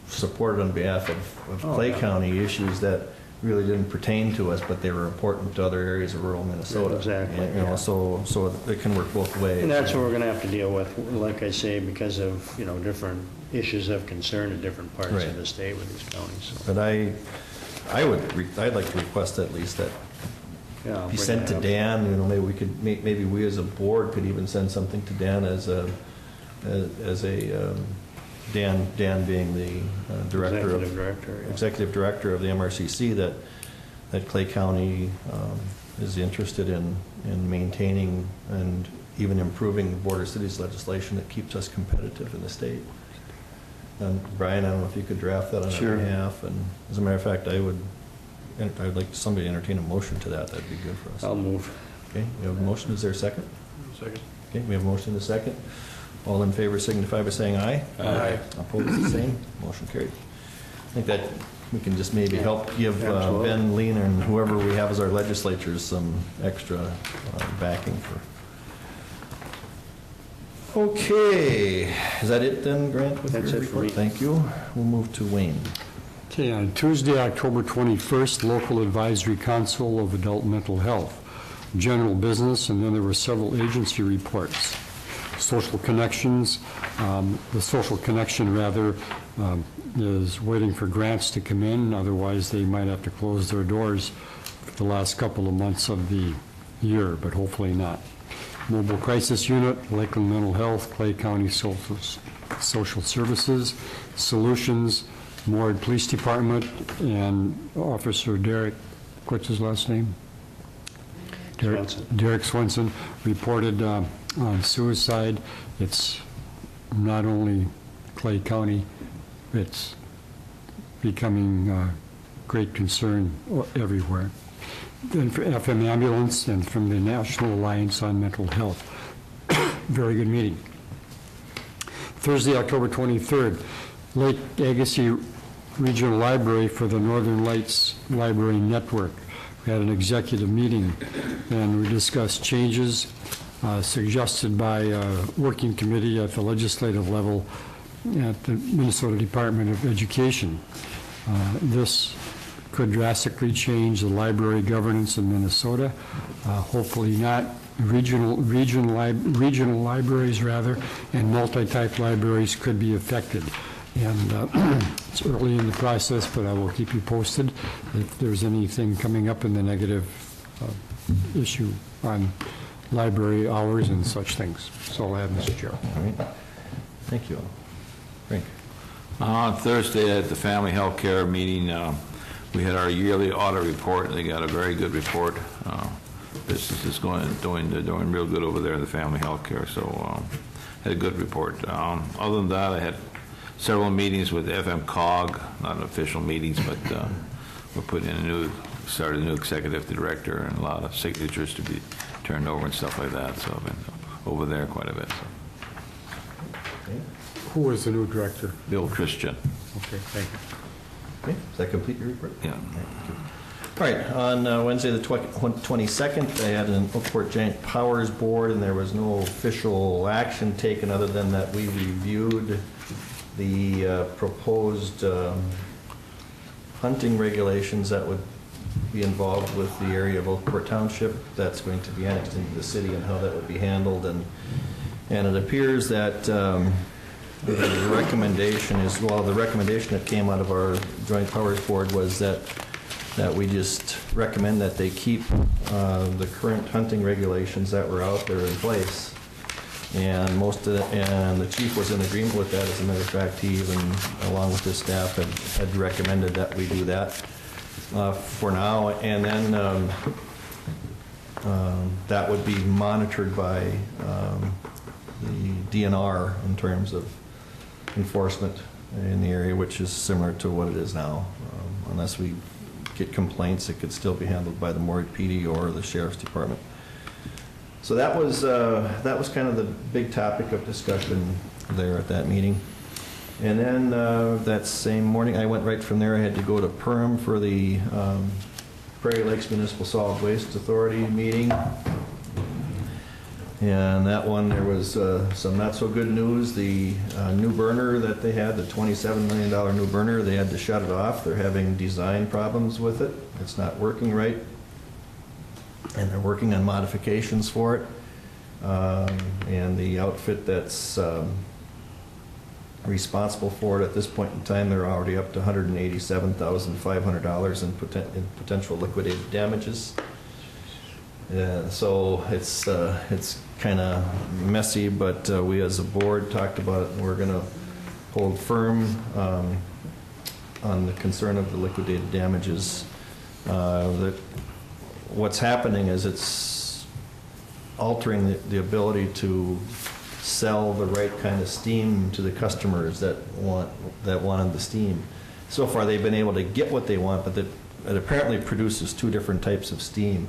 S1: supported on behalf of Clay County issues that really didn't pertain to us, but they were important to other areas of rural Minnesota.
S11: Exactly.
S1: And, so it can work both ways.
S11: And that's what we're going to have to deal with, like I say, because of different issues of concern in different parts of the state with these counties. So.
S1: But I'd like to request at least that be sent to Dan. Maybe we could, maybe we as a board could even send something to Dan as a Dan being the executive director of the MRCC, that Clay County is interested in maintaining and even improving the border cities legislation that keeps us competitive in the state. And Brian, I don't know if you could draft that on our behalf. And as a matter of fact, I'd like somebody to entertain a motion to that. That'd be good for us.
S11: I'll move.
S1: Okay, we have a motion. Is there a second?
S3: Second.
S1: Okay, we have a motion and a second. All in favor signify by saying aye.
S3: Aye.
S1: Opposed, the same. Motion carried. I think that we can just maybe help give Ben, Lean, and whoever we have as our legislatures some extra backing for. Okay, is that it then, Grant? With
S11: That's
S1: your
S11: it for
S1: report?
S11: me.
S1: Thank you. We'll move to Wayne.
S6: Okay, on Tuesday, October 21st, Local Advisory Council of Adult Mental Health, general business, and then there were several agency reports. Social Connections, the Social Connection, rather, is waiting for grants to come in, otherwise they might have to close their doors for the last couple of months of the year, but hopefully not. Mobile Crisis Unit, Lakeland Mental Health, Clay County Social Services, Solutions, Moorhead Police Department, and Officer Derek, what's his last name? Derek Swenson reported on suicide. It's not only Clay County, it's becoming a great concern everywhere. Then for FM Ambulance and from the National Alliance on Mental Health. Very good meeting. Thursday, October 23rd, Lake Agassiz Regional Library for the Northern Lights Library Network. We had an executive meeting and we discussed changes suggested by a working committee at the legislative level at the Minnesota Department of Education. This could drastically change the library governance in Minnesota. Hopefully not. Regional libraries, rather, and multi-type libraries could be affected. And it's early in the process, but I will keep you posted if there's anything coming up in the negative issue on library hours and such things. That's all I have, Mr. Chair.
S1: All right. Thank you. Frank?
S8: On Thursday at the Family Health Care meeting, we had our yearly audit report. They got a very good report. Business is they're doing real good over there in the Family Health Care, so had a good report. Other than that, I had several meetings with FMCOG, not official meetings, but we're putting in started a new executive director and a lot of signatures to be turned over and stuff like that, so I've been over there quite a bit. So.
S6: Who is the new director?
S8: Bill Christian.
S6: Okay, thank you.
S1: Okay, does that complete your report?
S8: Yeah.
S1: All right, on Wednesday, the 22nd, I had an Oakport Giant Powers Board, and there was no official action taken other than that we reviewed the proposed hunting regulations that would be involved with the area of Oakport Township that's going to be annexed into the city and how that would be handled. And it appears that the recommendation is, well, the recommendation that came out of our Joint Powers Board was that we just recommend that they keep the current hunting regulations that were out there in place. And and the chief was in agreement with that. As a matter of fact, he even, along with his staff, had recommended that we do that for now. And then that would be monitored by the DNR in terms of enforcement in the area, which is similar to what it is now. Unless we get complaints, it could still be handled by the Morgan PD or the Sheriff's Department. So that was kind of the big topic of discussion there at that meeting. And then that same morning, I went right from there. I had to go to Perham for the Prairie Lakes Municipal Solid Waste Authority meeting. And that one, there was some not so good news. The new burner that they had, the $27 million new burner, they had to shut it off. They're having design problems with it. It's not working right. And they're working on modifications for it. And the outfit that's responsible for it at this point in time, they're already up to $187,500 in potential liquidated damages. So it's kind of messy, but we as a board talked about it, and we're going to hold firm on the concern of the liquidated damages. That what's happening is it's altering the ability to sell the right kind of steam to the customers that wanted the steam. So far, they've been able to get what they want, but it apparently produces two different types of steam.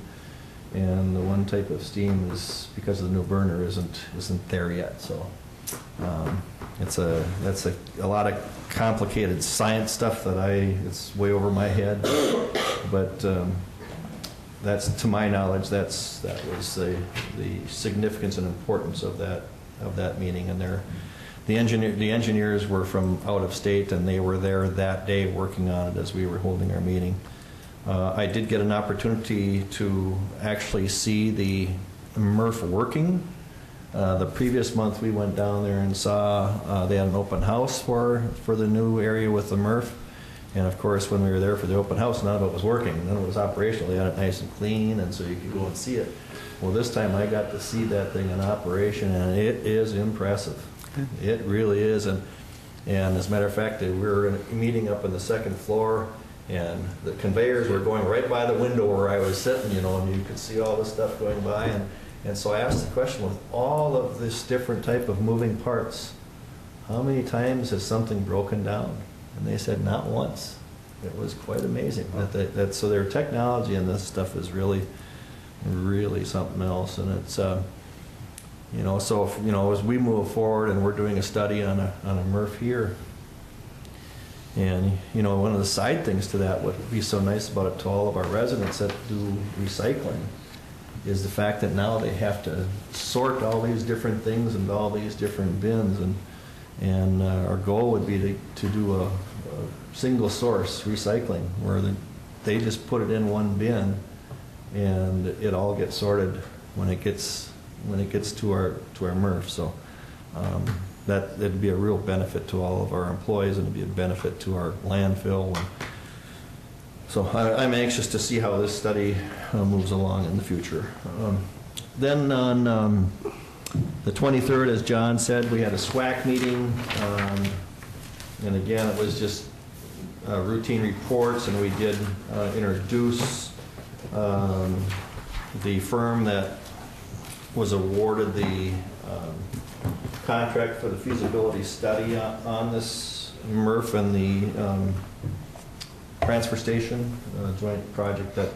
S1: And the one type of steam is, because of the new burner, isn't there yet. So that's a lot of complicated science stuff that it's way over my head. But that's, to my knowledge, that was the significance and importance of that meeting. And the engineers were from out of state, and they were there that day working on it as we were holding our meeting. I did get an opportunity to actually see the MRF working. The previous month we went down there and saw they had an open house for the new area with the MRF. And of course, when we were there for the open house, none of it was working. None of it was operational. They had it nice and clean, and so you could go and see it. Well, this time I got to see that thing in operation, and it is impressive. It really is. And as a matter of fact, we were in a meeting up on the second floor, and the conveyors were going right by the window where I was sitting, and you could see all this stuff going by. And so I asked the question, with all of this different type of moving parts, how many times has something broken down? And they said not once. It was quite amazing. So their technology in this stuff is really, really something else. And it's, so as we move forward and we're doing a study on a MRF here, and, one of the side things to that, what would be so nice about it to all of our residents that do recycling, is the fact that now they have to sort all these different things into all these different bins. And our goal would be to do a single source recycling, where they just put it in one bin, and it all gets sorted when it gets to our MRF. So that'd be a real benefit to all of our employees, and it'd be a benefit to our landfill. So I'm anxious to see how this study moves along in the future. Then on the 23rd, as John said, we had a SWAC meeting, and again, it was just routine reports, and we did introduce the firm that was awarded the contract for the feasibility study on this MRF and the transfer station joint project that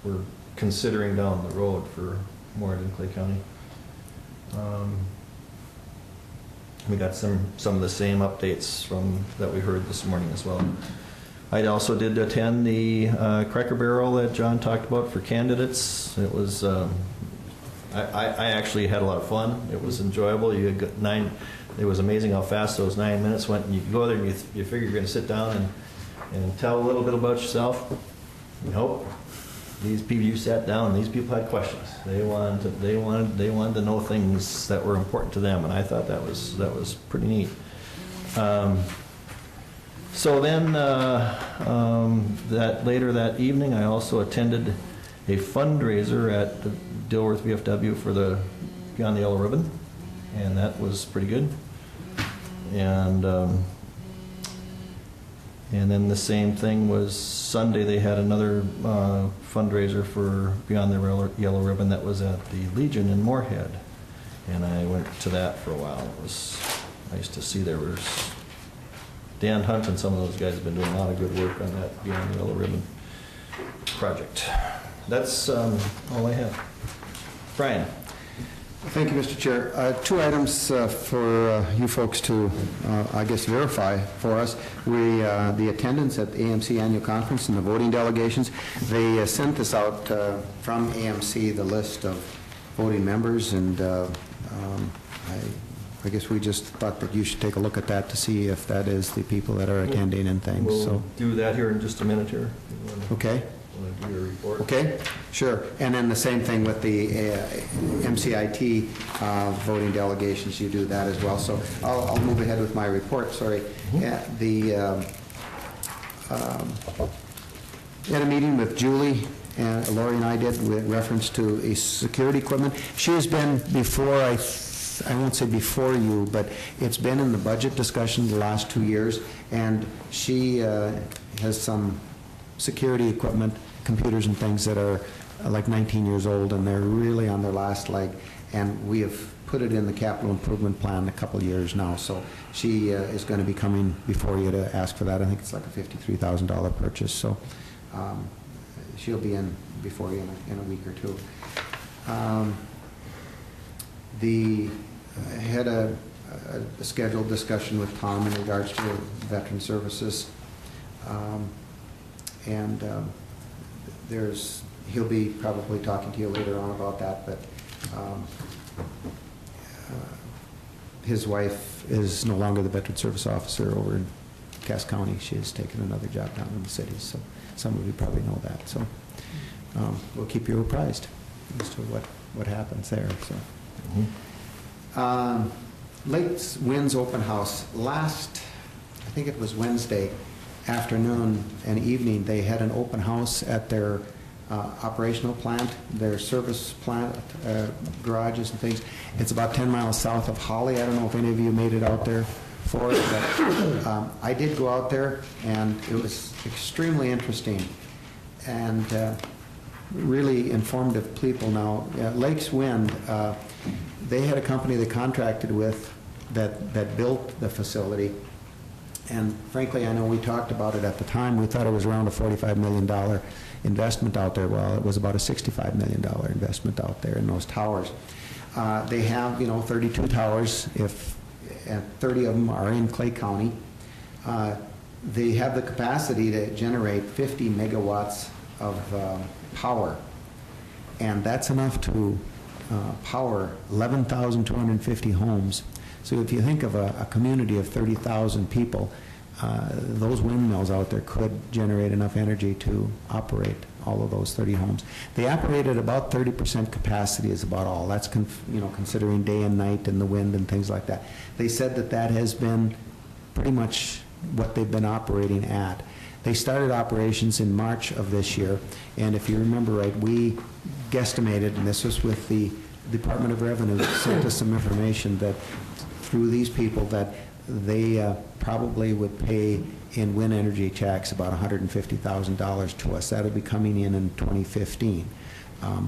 S1: we're considering down the road for Morehead, Clay County. We got some of the same updates that we heard this morning as well. I also did attend the Cracker Barrel that John talked about for candidates. It was, I actually had a lot of fun. It was enjoyable. You got it was amazing how fast those 9 minutes went. And you go there and you figure you're going to sit down and tell a little bit about yourself. Nope. These people, you sat down, these people had questions. They wanted to know things that were important to them, and I thought that was pretty neat. So then, later that evening, I also attended a fundraiser at the Dilworth VFW for the Beyond the Yellow Ribbon, and that was pretty good. And then the same thing was Sunday. They had another fundraiser for Beyond the Yellow Ribbon that was at the Legion in Moorhead, and I went to that for a while. It was nice to see there was Dan Hunt and some of those guys have been doing a lot of good work on that Beyond the Yellow Ribbon project. That's all I have. Brian.
S2: Thank you, Mr. Chair. Two items for you folks to, I guess, verify for us. The attendance at the AMC annual conference and the voting delegations, they sent this out from AMC, the list of voting members, and I guess we just thought that you should take a look at that to see if that is the people that are attending and things.
S1: We'll do that here in just a minute here.
S2: Okay.
S1: Want to do your report?
S2: Okay, sure. And then the same thing with the MCIT voting delegations, you do that as well. So I'll move ahead with my report, sorry. We had a meeting with Julie, and Lori and I did, with reference to a security equipment. She has been before, I won't say before you, but it's been in the budget discussion the last 2 years, and she has some security equipment, computers and things that are like 19 years old, and they're really on their last leg, and we have put it in the capital improvement plan a couple of years now, so she is going to be coming before you to ask for that. I think it's like a $53,000 purchase, so she'll be in before you in a week or two. I had a scheduled discussion with Tom in regards to veteran services. He'll be probably talking to you later on about that, but his wife is no longer the veteran service officer over in Cass County. She has taken another job down in the city, so some of you probably know that. So we'll keep you apprised as to what happens there. So. Lake Winds Open House. I think it was Wednesday afternoon and evening, they had an open house at their operational plant, their service plant, garages and things. It's about 10 miles south of Holly. I don't know if any of you made it out there for it, but I did go out there, and it was extremely interesting and really informative people. Now, Lakes Wind, they had a company they contracted with that built the facility. And frankly, I know we talked about it at the time. We thought it was around a $45 million investment out there. Well, it was about a $65 million investment out there in those towers. They have, 32 towers, and 30 of them are in Clay County. They have the capacity to generate 50 megawatts of power. And that's enough to power 11,250 homes. So if you think of a community of 30,000 people, those windmills out there could generate enough energy to operate all of those 30 homes. They operate at about 30% capacity is about all. That's, considering day and night and the wind and things like that. They said that that has been pretty much what they've been operating at. They started operations in March of this year, and if you remember right, we guesstimated, and this was with the Department of Revenue, that sent us some information that through these people that they probably would pay in wind energy tax about $150,000 to us. That would be coming in 2015.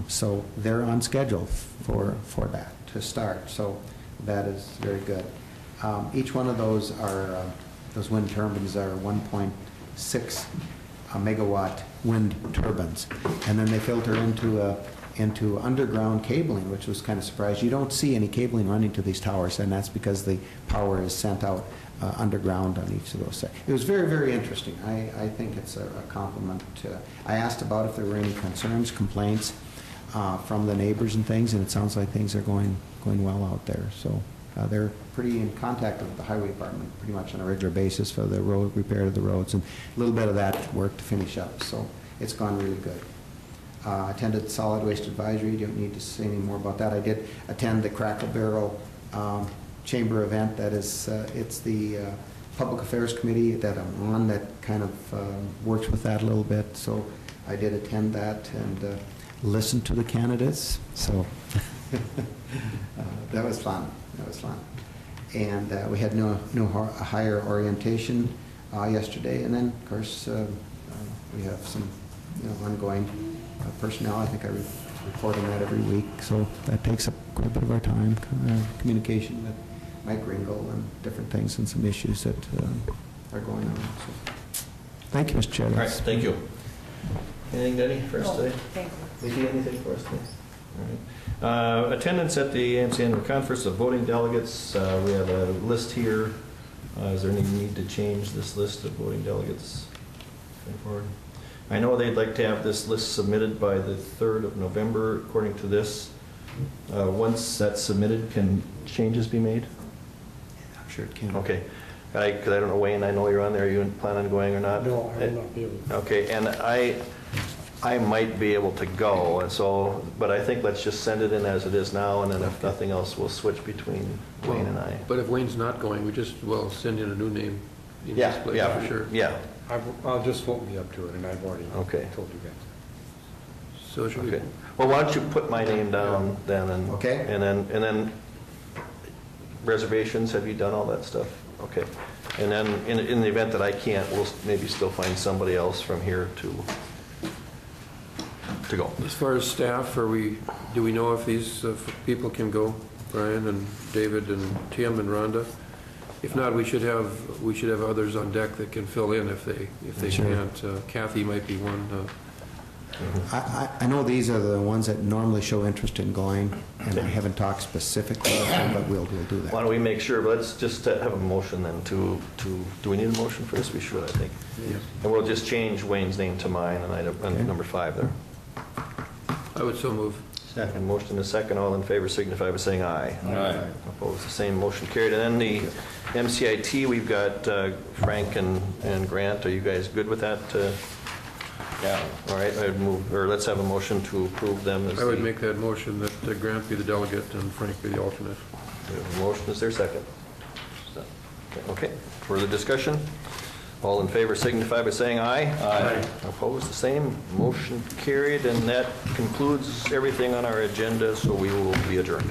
S2: So they're on schedule for that to start. So that is very good. Each one of those are those wind turbines are 1.6 megawatt wind turbines, and then they filter into underground cabling, which was kind of surprised. You don't see any cabling running to these towers, and that's because the power is sent out underground on each of those sites. It was very, very interesting. I think it's a compliment. I asked about if there were any concerns, complaints from the neighbors and things, and it sounds like things are going well out there. So they're pretty in contact with the highway department pretty much on a regular basis for the road repair of the roads and a little bit of that work to finish up. So it's gone really good. Attended the Solid Waste Advisory. You don't need to say any more about that. I did attend the Crackle Barrel Chamber event. That is, it's the Public Affairs Committee that I'm on that kind of works with that a little bit. So I did attend that and listen to the candidates. So that was fun. That was fun. And we had no higher orientation yesterday. And then, of course, we have some ongoing personnel. I think I report on that every week, so that takes up quite a bit of our time. Communication with Mike Ringel and different things and some issues that are going on. So, thank you, Mr. Chair.
S1: All right, thank you. Anything, Denny, for us today?
S9: Thank you.
S1: Vicki, anything for us today? All right. Attendance at the AMC Annual Conference of voting delegates. We have a list here. Is there any need to change this list of voting delegates going forward? I know they'd like to have this list submitted by the 3rd of November, according to this. Once that's submitted, can changes be made?
S2: I'm sure it can.
S1: Okay. Because I don't know, Wayne, I know you're on there. Are you plan on going or not?
S6: No, I will not be able to.
S1: Okay, and I might be able to go, and so, but I think let's just send it in as it is now, and then if nothing else, we'll switch between Wayne and I.
S3: But if Wayne's not going, we just, well, send in a new name in
S1: Yeah,
S3: his place,
S1: yeah,
S3: for sure.
S1: Yeah,
S6: I'll just vote me up to it, and I've already
S1: Okay.
S6: told you guys.
S3: So should we,
S1: okay. Well, why don't you put my name down then, and
S2: Okay.
S1: and then reservations, have you done all that stuff? Okay. And then in the event that I can't, we'll maybe still find somebody else from here to go.
S3: as far as staff, do we know if these people can go? Brian and David and Tim and Rhonda? If not, we should have others on deck that can fill in if they
S2: Sure.
S3: can't. Kathy might be one.
S2: I know these are the ones that normally show interest in going, and I haven't talked specifically with them, but we'll do that.
S1: Why don't we make sure, let's just have a motion then to, do we need a motion for this? We should, I think.
S3: Yes.
S1: And we'll just change Wayne's name to mine and
S2: Okay.
S1: number 5 there.
S3: I would so move.
S1: Second. Motion and second, all in favor signify by saying aye.
S8: Aye.
S1: Opposed, the same, motion carried. And then the MCIT, we've got Frank and Grant. Are you guys good with that?
S8: Yeah.
S1: All right, I'd move, or let's have a motion to approve them as
S3: I would
S1: the-
S3: make that motion that Grant be the delegate and Frank be the alternate.
S1: We have a motion, is there a second? Okay, further discussion? All in favor signify by saying aye.
S8: Aye.
S1: Opposed, the same, motion carried, and that concludes everything on our agenda, so we will be adjourned.